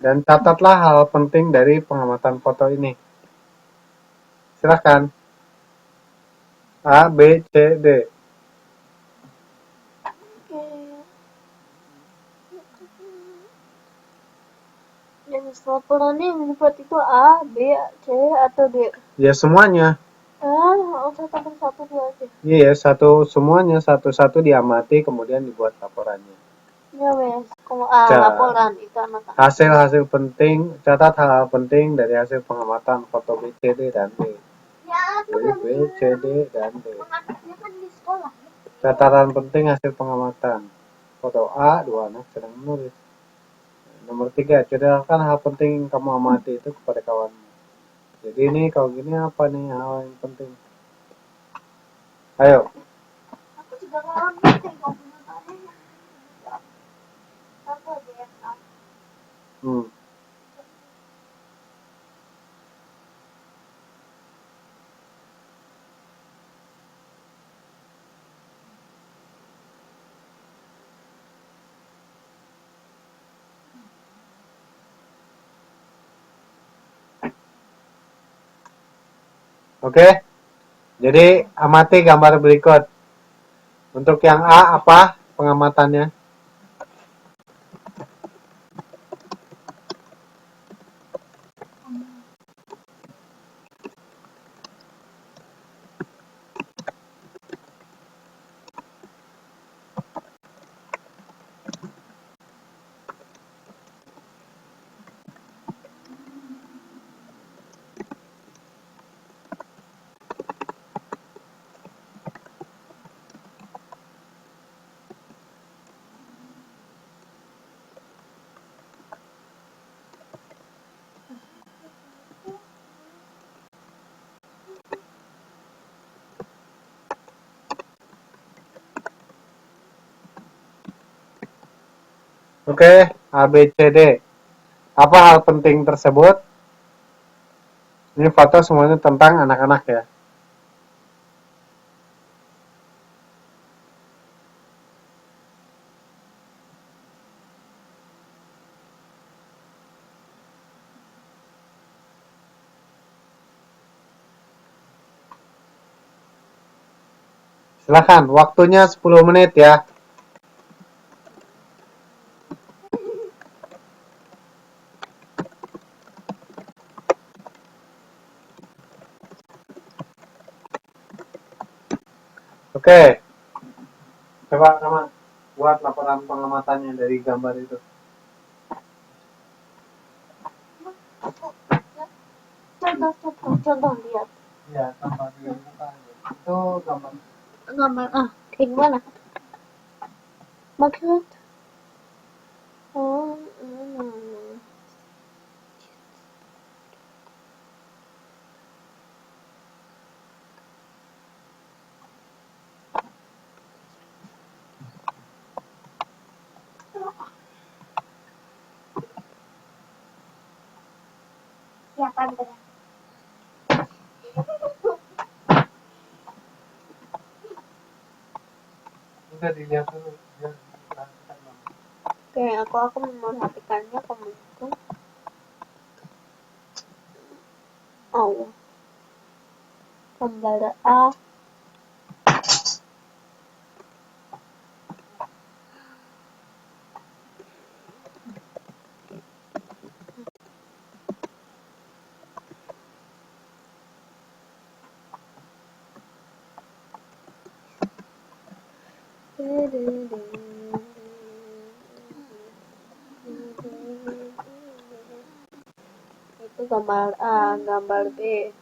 S1: dan catatlah hal penting dari pengamatan foto ini. Silakan. A, B, C, D.
S2: Jenis laporannya yang dibuat itu A, B, C, atau D?
S1: Ya semuanya.
S2: Satu dua aja.
S1: Iya, semuanya satu-satu diamati kemudian dibuat laporannya.
S2: Ya wes, kalau laporan itu anak-anak.
S1: Hasil-hasil penting, catat hal-hal penting dari hasil pengamatan foto B, C, D, dan D.
S2: Ya,
S1: Jadi B, C, D, dan D.
S2: pengamatnya kan di sekolah.
S1: Catatan penting hasil pengamatan. Foto A, dua anak sedang menulis. Nomor 3, ceritakan hal penting yang kamu amati itu kepada kawanmu. Jadi ini kalau gini apa nih hal yang penting? Ayo.
S2: Aku juga nggak ngerti kalau punya tanya. Apa DNA?
S1: Oke. Jadi amati gambar berikut. Untuk yang A apa pengamatannya? Oke, A, B, C, D. Apa hal penting tersebut? Ini foto semuanya tentang anak-anak ya. Silakan, waktunya 10 menit ya. Oke. Coba sama buat laporan pengamatannya dari gambar itu.
S2: Contoh lihat.
S1: Ya, tambah di muka. Itu gambar.
S2: Gambar kayak gimana? Maksud? Oh, siapa benar?
S1: Udah dilihat dulu.
S2: Oke, aku memperhatikannya kamu itu. Oh, gambar A. Itu gambar A, gambar B.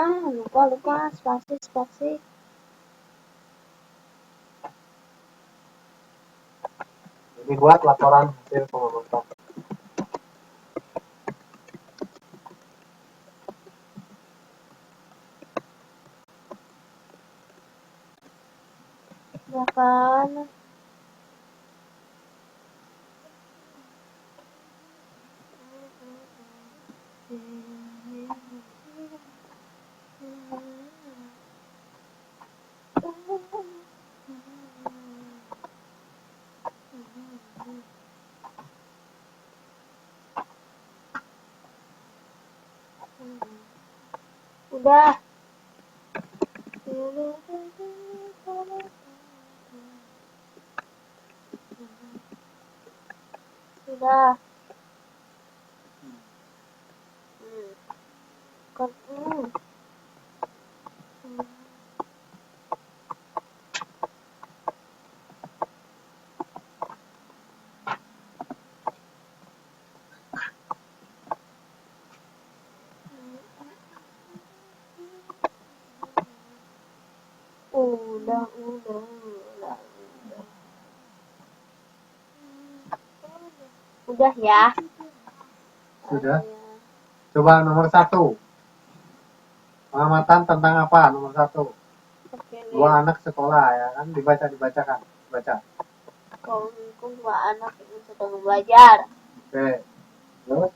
S2: Lupa spasi.
S1: Jadi buat laporan hasil pengamatan.
S2: Ya kan. Udah. Sudah. Udah. Udah ya.
S1: Sudah. Coba nomor 1. Pengamatan tentang apa? Nomor 1.
S2: Oke,
S1: Dua anak sekolah ya kan, dibacakan. Baca.
S2: kawanku 2 anak yang sedang belajar.
S1: Oke. Terus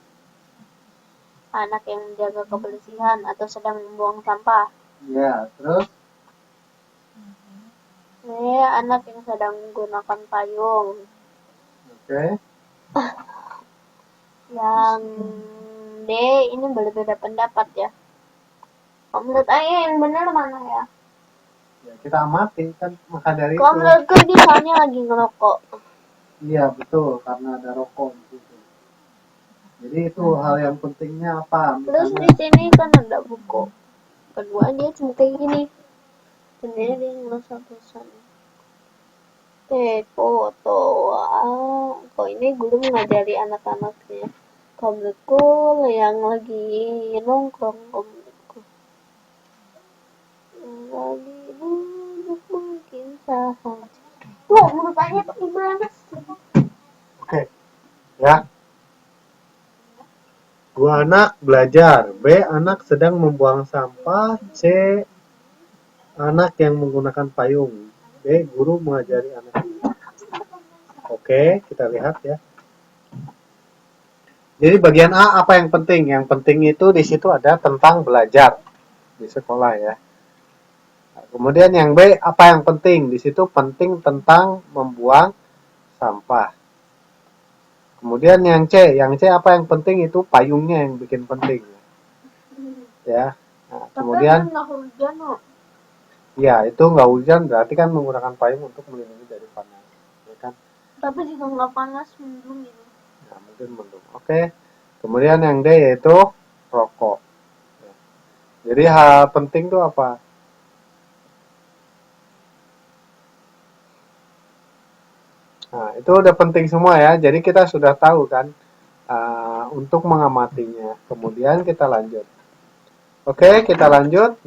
S2: Anak yang menjaga kebersihan atau sedang membuang sampah.
S1: ya, terus
S2: Anak yang sedang menggunakan payung.
S1: oke.
S2: Yang D ini berbeda pendapat ya. Kalau menurut Ayah yang benar mana ya?
S1: Ya, kita amati kan, maka dari
S2: Kalau
S1: itu.
S2: menurutku dia soalnya lagi ngerokok.
S1: Iya, betul, karena ada rokok di situ. Jadi itu hal yang pentingnya apa?
S2: Terus di
S1: Misalnya,
S2: sini kan ada buku. Kedua dia cuma kayak gini. Sebenarnya dia ngerasa bosan. Foto. Kok ini guru mengajari anak-anaknya. Kalau menurutku yang lagi nongkrong, kalau menurutku. Yang lagi duduk mungkin saja. Tuh, menurut Ayah tuh gimana sih?
S1: oke. Ya. 2 anak belajar. B. Anak sedang membuang sampah. C. Anak yang menggunakan payung. D. Guru mengajari anak. Oke, kita lihat ya. Jadi bagian A apa yang penting? Yang penting itu di situ ada tentang belajar di sekolah ya. Nah, kemudian yang B apa yang penting? Di situ penting tentang membuang sampah. Kemudian yang C apa yang penting itu payungnya yang bikin penting. Ya. Nah, kemudian
S2: nggak hujan kok.
S1: ya itu nggak hujan berarti kan menggunakan payung untuk melindungi dari panas. Ya kan?
S2: Tapi juga nggak panas mendung gitu.
S1: Nah, mungkin mendung. Oke. Kemudian yang D yaitu rokok. Jadi hal penting itu apa? Nah, itu udah penting semua ya. Jadi kita sudah tahu kan untuk mengamatinya. Kemudian kita lanjut. Oke, kita lanjut.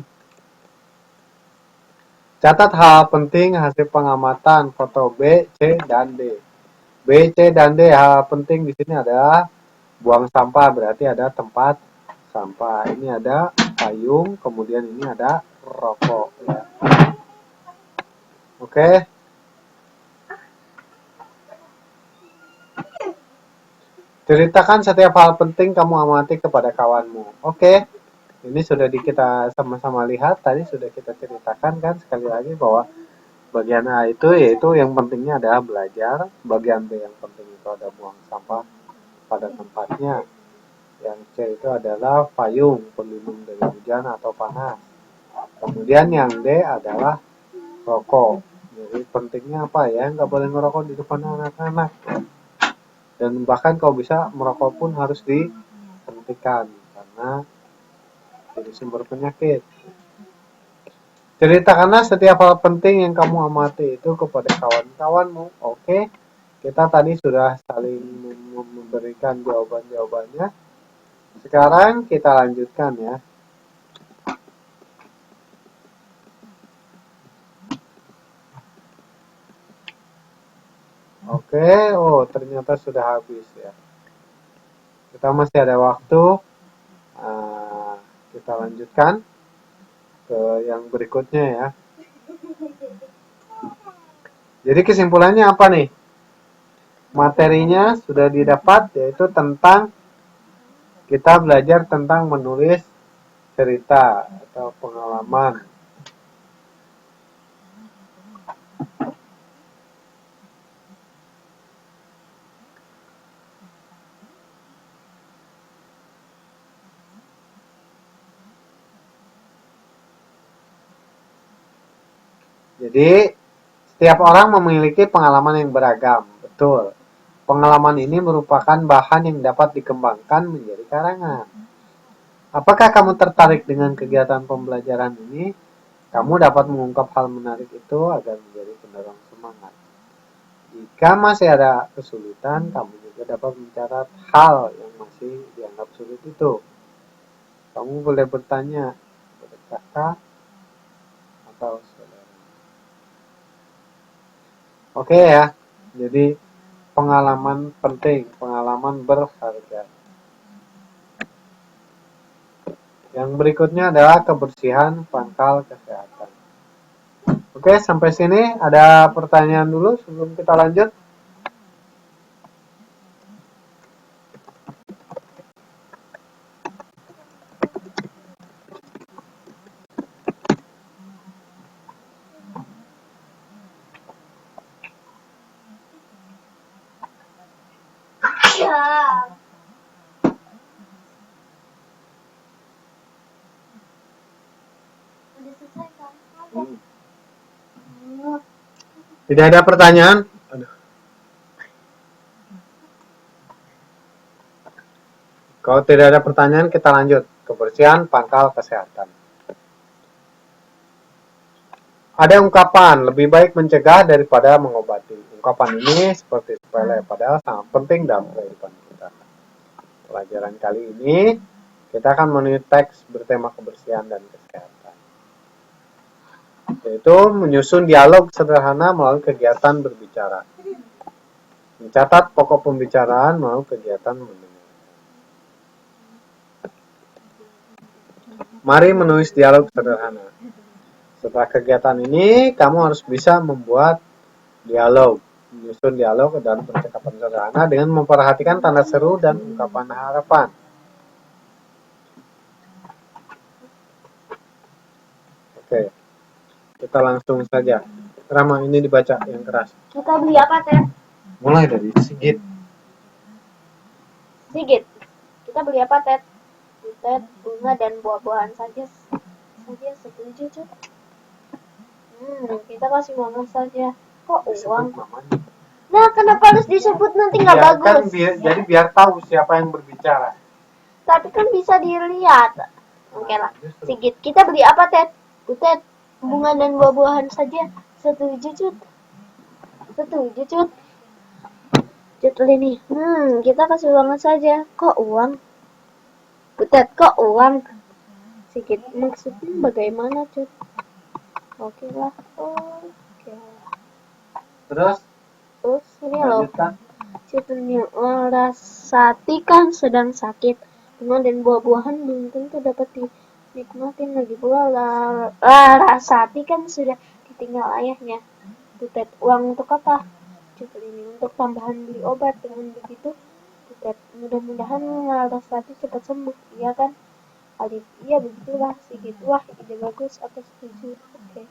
S1: Catat hal penting hasil pengamatan foto B, C, dan D. B, C, dan D hal penting di sini adalah buang sampah, berarti ada tempat sampah. Ini ada payung, kemudian ini ada rokok. Ya. Oke. Ceritakan setiap hal penting kamu amati kepada kawanmu. Oke. Ini sudah kita sama-sama lihat, tadi sudah kita ceritakan kan sekali lagi bahwa bagian A itu yaitu yang pentingnya adalah belajar, bagian B yang penting itu ada buang sampah pada tempatnya. Yang C itu adalah payung pelindung dari hujan atau panas. Kemudian yang D adalah rokok. Jadi pentingnya apa ya? Nggak boleh ngerokok di depan anak-anak. Dan bahkan kalau bisa merokok pun harus dihentikan karena jadi sumber penyakit. Ceritakanlah setiap hal penting yang kamu amati itu kepada kawan-kawanmu. Oke, kita tadi sudah saling memberikan jawaban-jawabannya. Sekarang kita lanjutkan ya. Oke, oh ternyata sudah habis ya. Kita masih ada waktu. Ah, kita lanjutkan ke yang berikutnya ya. Jadi kesimpulannya apa nih? Materinya sudah didapat, yaitu tentang kita belajar tentang menulis cerita atau pengalaman. Jadi setiap orang memiliki pengalaman yang beragam, betul. Pengalaman ini merupakan bahan yang dapat dikembangkan menjadi karangan. Apakah kamu tertarik dengan kegiatan pembelajaran ini? Kamu dapat mengungkap hal menarik itu agar menjadi pendorong semangat. Jika masih ada kesulitan, kamu juga dapat mencatat hal yang masih dianggap sulit itu. Kamu boleh bertanya kepada kakak atau saudara. Oke ya, jadi pengalaman penting, pengalaman berharga. Yang berikutnya adalah kebersihan pangkal kesehatan. Oke, sampai sini ada pertanyaan dulu sebelum kita lanjut. Tidak ada pertanyaan? Aduh. Kalau tidak ada pertanyaan, kita lanjut. Kebersihan pangkal kesehatan. Ada ungkapan, lebih baik mencegah daripada mengobati. Ungkapan ini seperti sepele, padahal sangat penting dalam kehidupan kita. Pelajaran kali ini, kita akan menulis teks bertema kebersihan dan kesehatan. Yaitu menyusun dialog sederhana melalui kegiatan berbicara. Mencatat pokok pembicaraan melalui kegiatan mendengar. Mari menulis dialog sederhana. Setelah kegiatan ini, kamu harus bisa membuat dialog, menyusun dialog dan percakapan sederhana dengan memperhatikan tanda seru dan ungkapan harapan. Oke, kita langsung saja. Rama, ini dibaca yang keras.
S2: Kita beli apa, Ted?
S1: Mulai dari Sigit.
S2: Sigit. Kita beli apa, Ted? Ted, bunga dan buah-buahan saja setuju, Cut. Kita kasih uang saja. Kok uang? Nah, kenapa harus disebut nanti nggak bagus?
S1: Kan jadi biar tahu siapa yang berbicara.
S2: Tapi kan bisa dilihat. Oke lah. Sigit, kita beli apa, Ted? Butet, bunga dan buah-buahan saja. Setuju, Cut. Setuju, Cut. Cut ini. Kita kasih uang saja. Kok uang? Butet, kok uang? Sigit, maksudnya bagaimana, Cut? Oke lah. Oke.
S1: Terus
S2: ini loh. Ceritanya Larasati kan sedang sakit. Bunga dan buah-buahan belum tentu dapat dinikmatin lagi pula. Larasati kan sudah ditinggal ayahnya. Butet, uang untuk apa? Cukup ini untuk tambahan beli obat. Dengan begitu, Butet, mudah-mudahan Larasati cepat sembuh. Iya kan? Alif, iya begitulah Sigit. Wah, ide bagus. Aku setuju. Oke.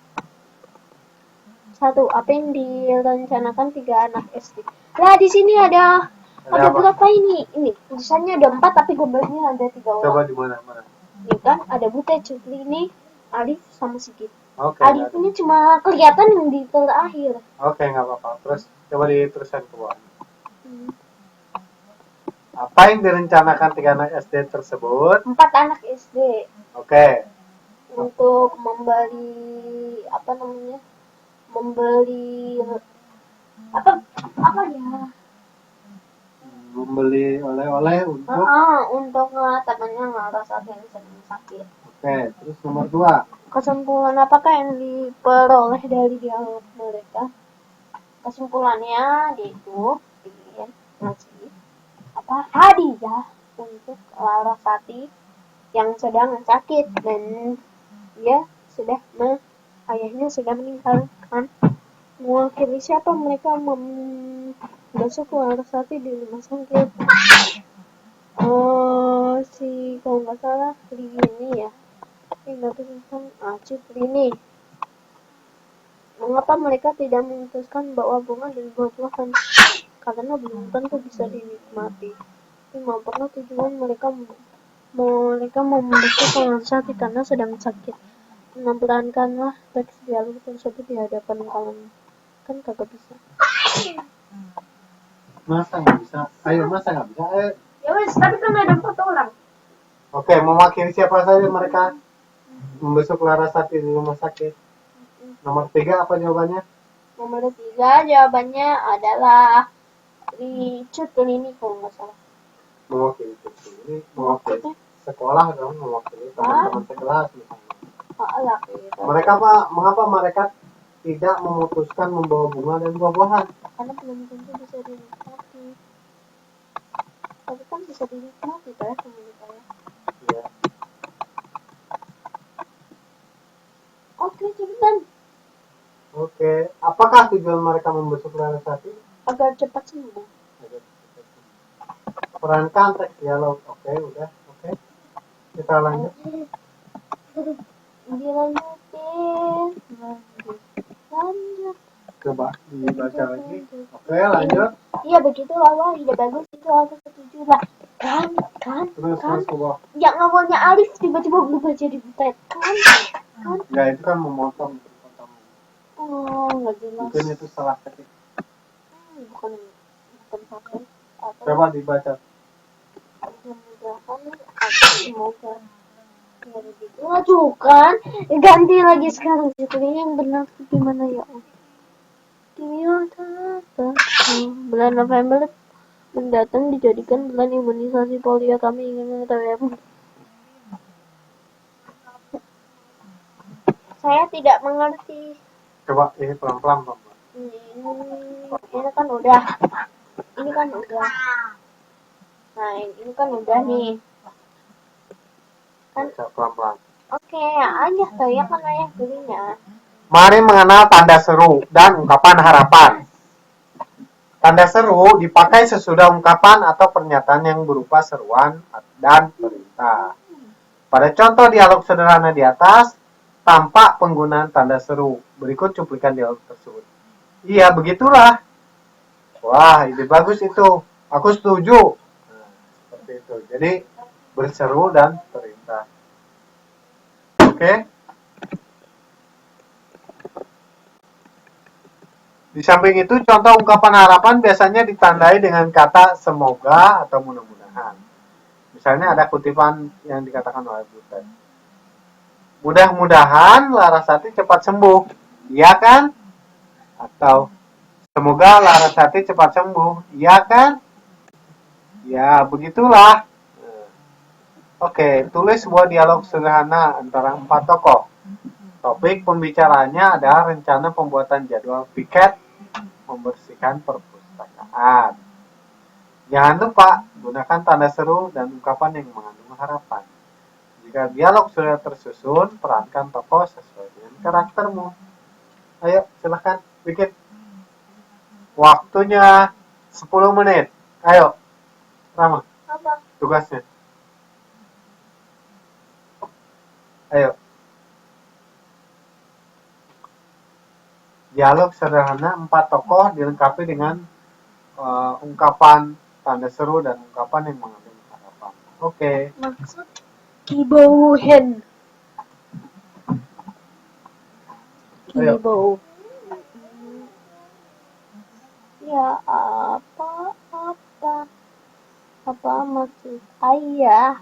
S2: 1. Apa yang direncanakan 3 anak SD? Lah, di sini ada berapa ini? Ini tulisannya ada 4 tapi gambarnya ada 3 orang.
S1: Coba di mana?
S2: Ini kan ada Butet, Cutli ini, Alif sama Sigit.
S1: Oke.
S2: Alif ini cuma kelihatan yang di terakhir.
S1: Oke, nggak apa-apa. Terus coba diteruskan ke bawah. Apa yang direncanakan 3 anak SD tersebut?
S2: 4 anak SD.
S1: Oke.
S2: Untuk membeli membeli apa ya?
S1: Membeli oleh-oleh untuk
S2: untuk temannya Larasati yang sedang sakit.
S1: Oke, terus nomor 2.
S2: Kesimpulan apakah yang diperoleh dari dialog mereka? kesimpulannya dia itu ingin ngasih hadiah untuk Larasati yang sedang sakit dan dia ayahnya sudah meninggal kan. Mewakili siapa mereka membesuk Larasati di rumah sakit? Kalau nggak salah Rini ya. Nggak tahu tentang Rini. Mengapa mereka tidak memutuskan bahwa bunga dan buah-buahan? Karena belum tentu bisa dinikmati. Cuma pernah tujuan mereka membesuk Larasati karena sedang sakit. Menampilkanlah teks dialog tersebut di hadapan kalian. Kan kagak bisa.
S1: Masa nggak bisa? Masa nggak bisa?
S2: Ya wes, tapi kan ada 4 orang.
S1: Oke, mewakili siapa saja mereka membesuk Larasati di rumah sakit? Nomor 3 apa jawabannya?
S2: Nomor 3 jawabannya adalah Richard ini kalau nggak salah.
S1: Mewakili ini mewakili sekolah dong, mewakili teman-teman sekelas misalnya. Mengapa mereka tidak memutuskan membawa bunga dan buah-buahan?
S2: Karena belum tentu bisa dinikmati. Tapi kan bisa dinikmati kan menurut saya.
S1: Iya.
S2: Oke, cepetan.
S1: Oke, apakah tujuan mereka membesuk Larasati?
S2: Agar cepat sembuh.
S1: Perankan teks dialog. Oke, udah. Oke. Kita lanjut.
S2: Lanjut.
S1: Coba dibaca lagi. Oke, lanjut.
S2: Iya, begitulah wah, ide bagus itu aku setuju lah. Kan.
S1: Terus coba.
S2: Yang awalnya Alif tiba-tiba berubah jadi Butet. Kan.
S1: Ya, itu kan memotong.
S2: Oh, nggak jelas.
S1: Mungkin itu salah ketik.
S2: Bukan pakai.
S1: Coba dibaca.
S2: Semoga ya begitu kan ganti lagi sekarang ini yang benar gimana ya bulan November mendatang dijadikan bulan imunisasi polio. Kami ingin mengetahui. Saya tidak mengerti.
S1: Coba ini pelan-pelan.
S2: Ini kan udah. Nah, ini kan udah nih. Kan
S1: Pelan-pelan.
S2: Oke, aja tuh ya kan ayah dulunya.
S1: Mari mengenal tanda seru dan ungkapan harapan. Tanda seru dipakai sesudah ungkapan atau pernyataan yang berupa seruan dan perintah. Pada contoh dialog sederhana di atas, tampak penggunaan tanda seru. Berikut cuplikan dialog tersebut. Iya, begitulah. Wah, ide bagus itu. Aku setuju. Nah, seperti itu. Jadi, berseru dan perintah. Oke? Di samping itu, contoh ungkapan harapan biasanya ditandai dengan kata semoga atau mudah-mudahan. Misalnya ada kutipan yang dikatakan oleh Butet. Mudah-mudahan Larasati cepat sembuh. Iya kan? Atau semoga Larasati cepat sembuh. Iya kan? Ya, begitulah. Oke, tulis sebuah dialog sederhana antara 4 tokoh. Topik pembicaraannya adalah rencana pembuatan jadwal piket membersihkan perpustakaan. Jangan lupa gunakan tanda seru dan ungkapan yang mengandung harapan. Jika dialog sudah tersusun, perankan tokoh sesuai dengan karaktermu. Ayo, silahkan bikin. Waktunya 10 menit. Ayo, Rama.
S2: Apa?
S1: Tugasnya. Ayo. Dialog sederhana 4 tokoh dilengkapi dengan ungkapan tanda seru dan ungkapan yang mengandung harapan. Oke.
S2: Maksud kibauhen. Kibau. Ya apa maksud ayah?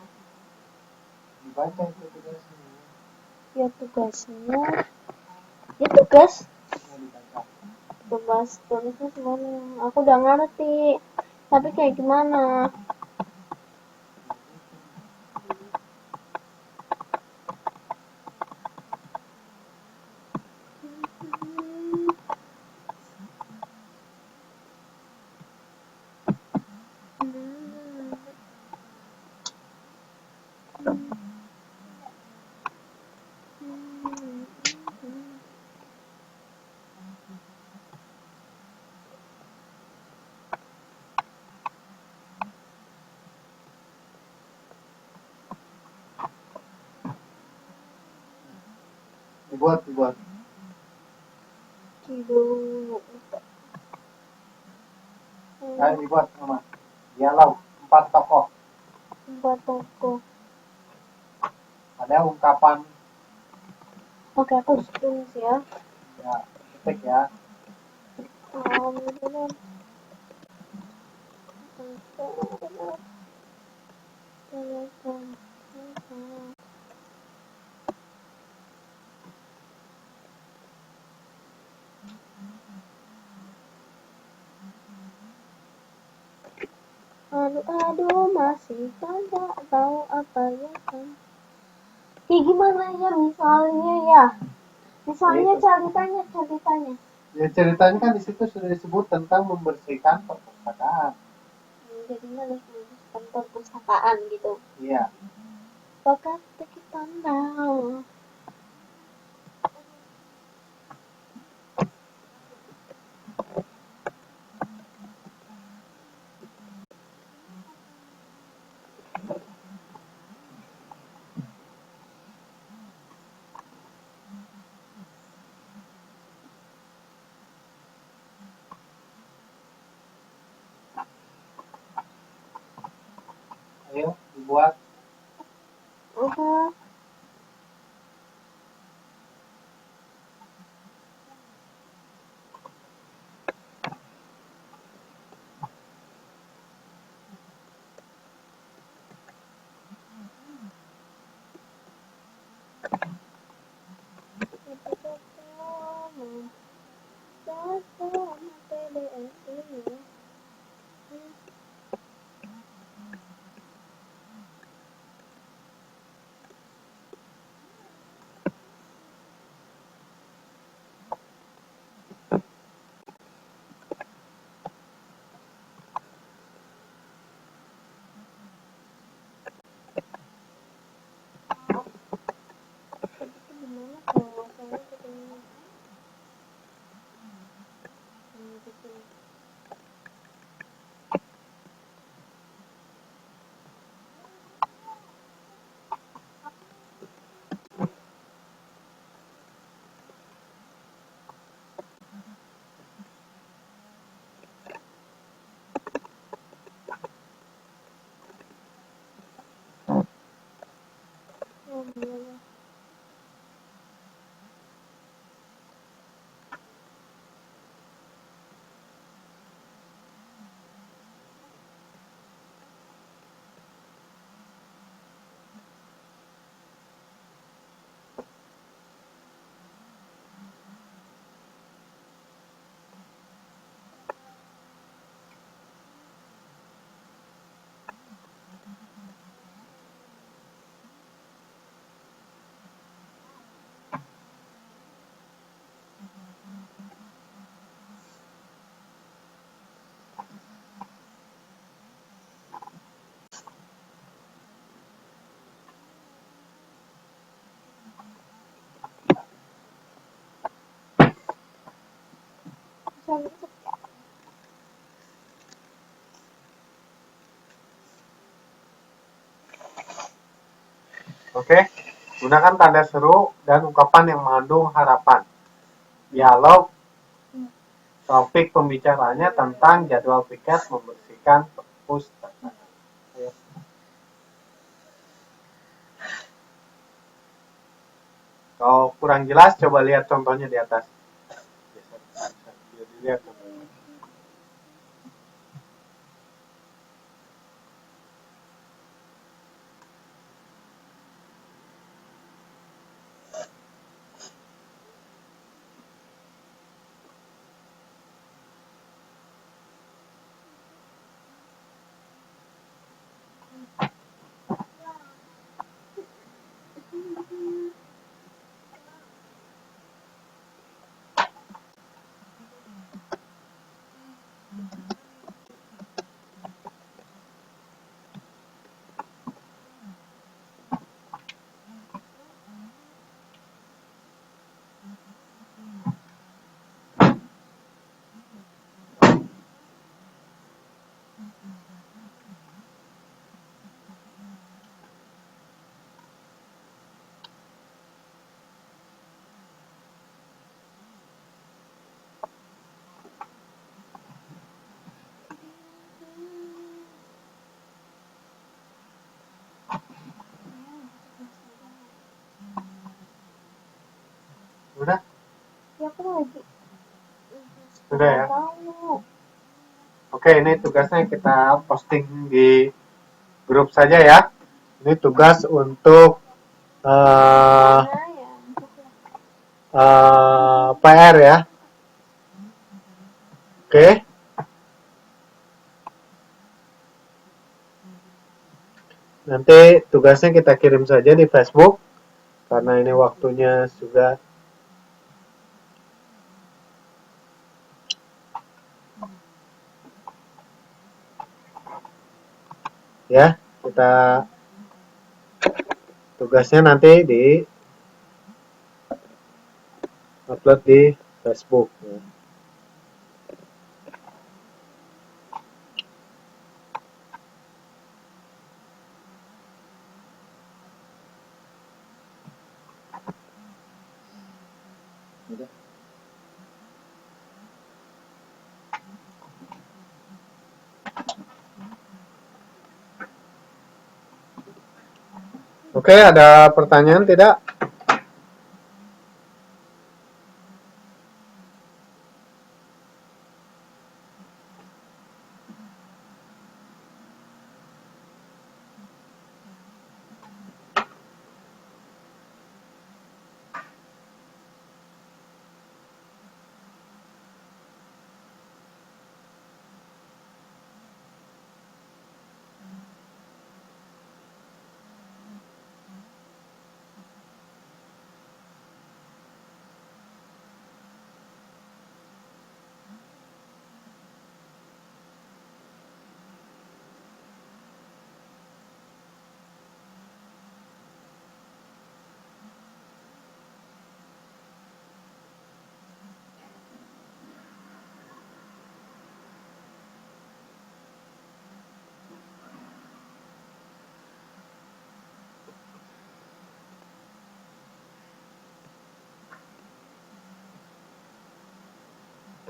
S1: Dibaca itu tugasnya.
S2: Ya tugasnya. Ya tugas. Tugas tulisnya gimana? Aku udah ngerti. Tapi kayak gimana?
S1: dibuat.
S2: Kidung.
S1: Ayo dibuat mama. Dialog 4 tokoh.
S2: 4 tokoh.
S1: Ada ungkapan.
S2: Oke, aku tulis ya.
S1: Ya, ketik ya.
S2: Benar. Aduh, masih kagak tahu apa ya kan. Gimana ya misalnya ya? Misalnya ceritanya.
S1: Ya ceritanya kan di situ sudah disebut tentang membersihkan perpustakaan.
S2: Jadinya harus membersihkan perpustakaan gitu.
S1: Iya.
S2: Apakah kita tahu?
S1: Ayo dibuat. Oke, gunakan tanda seru dan ungkapan yang mengandung harapan. Dialog, topik pembicaranya tentang jadwal piket membersihkan perpustakaan. Kalau kurang jelas, coba lihat contohnya di atas. Lihat.
S2: Ya aku lagi
S1: Sudah ya?
S2: tahu.
S1: Oke, ini tugasnya kita posting di grup saja ya. Ini tugas untuk
S2: Mana ya?
S1: PR ya. Oke. Nanti tugasnya kita kirim saja di Facebook karena ini waktunya sudah ya. Kita tugasnya nanti di upload di Facebook ya. Oke, ada pertanyaan tidak?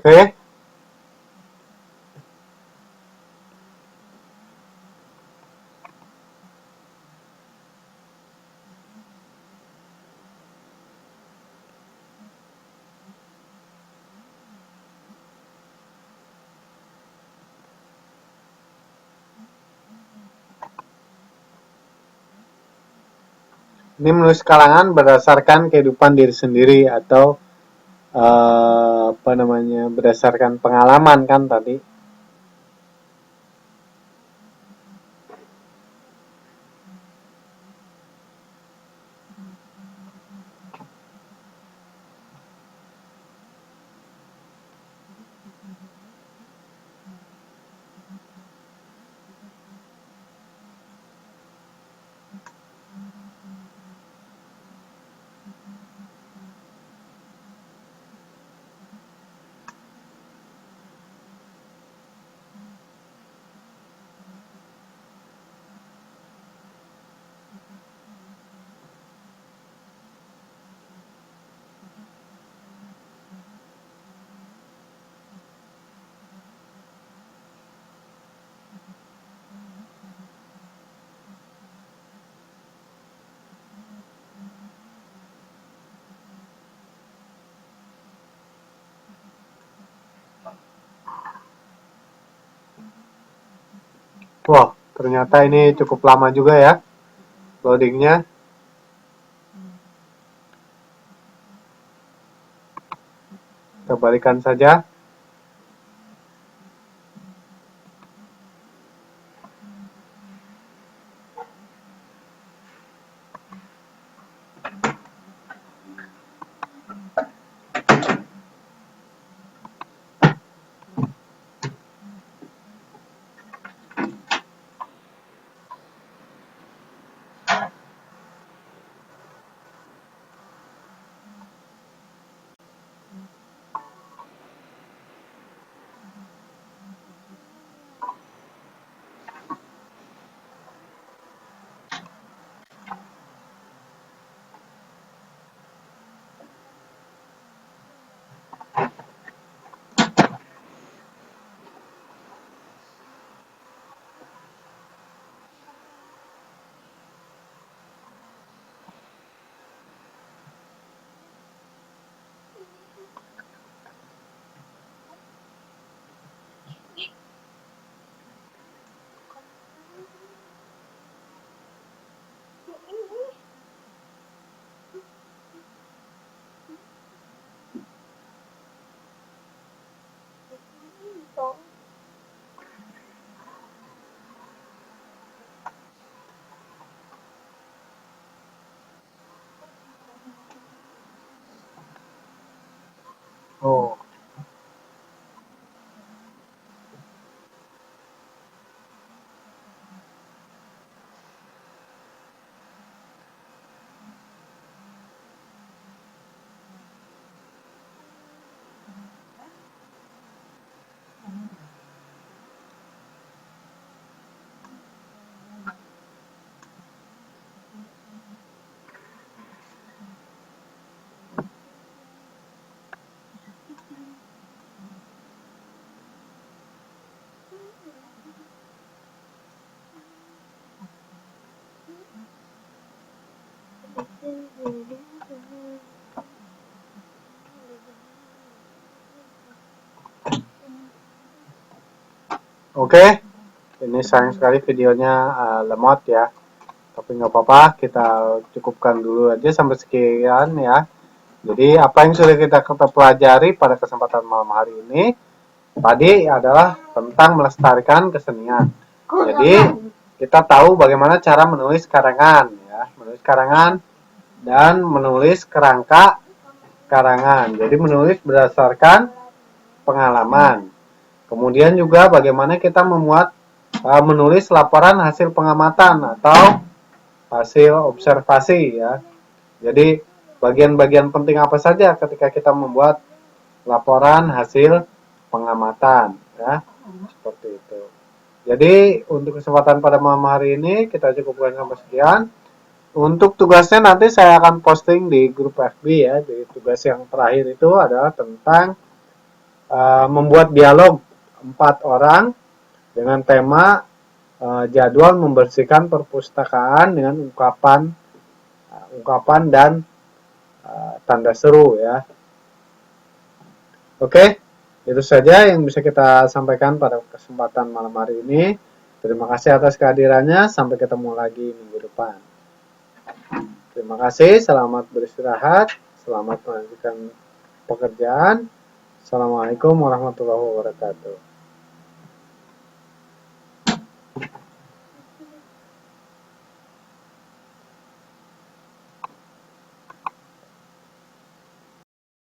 S1: Oke. Ini menulis kalangan berdasarkan kehidupan diri sendiri atau apa namanya berdasarkan pengalaman kan tadi. Wah, ternyata ini cukup lama juga ya loadingnya. Kita balikan saja. Oke, ini sayang sekali videonya lemot ya. Tapi nggak apa-apa, kita cukupkan dulu aja sampai sekian ya. Jadi apa yang sudah kita pelajari pada kesempatan malam hari ini tadi adalah tentang melestarikan kesenian. Jadi kita tahu bagaimana cara menulis karangan ya, menulis karangan dan menulis kerangka karangan. Jadi menulis berdasarkan pengalaman. Kemudian juga bagaimana kita menulis laporan hasil pengamatan atau hasil observasi ya. Jadi bagian-bagian penting apa saja ketika kita membuat laporan hasil pengamatan ya. Seperti itu. Jadi untuk kesempatan pada malam hari ini kita cukupkan sampai sekian. Untuk tugasnya nanti saya akan posting di grup FB ya. Jadi tugas yang terakhir itu adalah tentang membuat dialog 4 orang dengan tema jadwal membersihkan perpustakaan dengan ungkapan dan tanda seru ya. Oke, itu saja yang bisa kita sampaikan pada kesempatan malam hari ini. Terima kasih atas kehadirannya. Sampai ketemu lagi minggu depan. Terima kasih. Selamat beristirahat. Selamat melanjutkan pekerjaan. Assalamualaikum warahmatullahi wabarakatuh.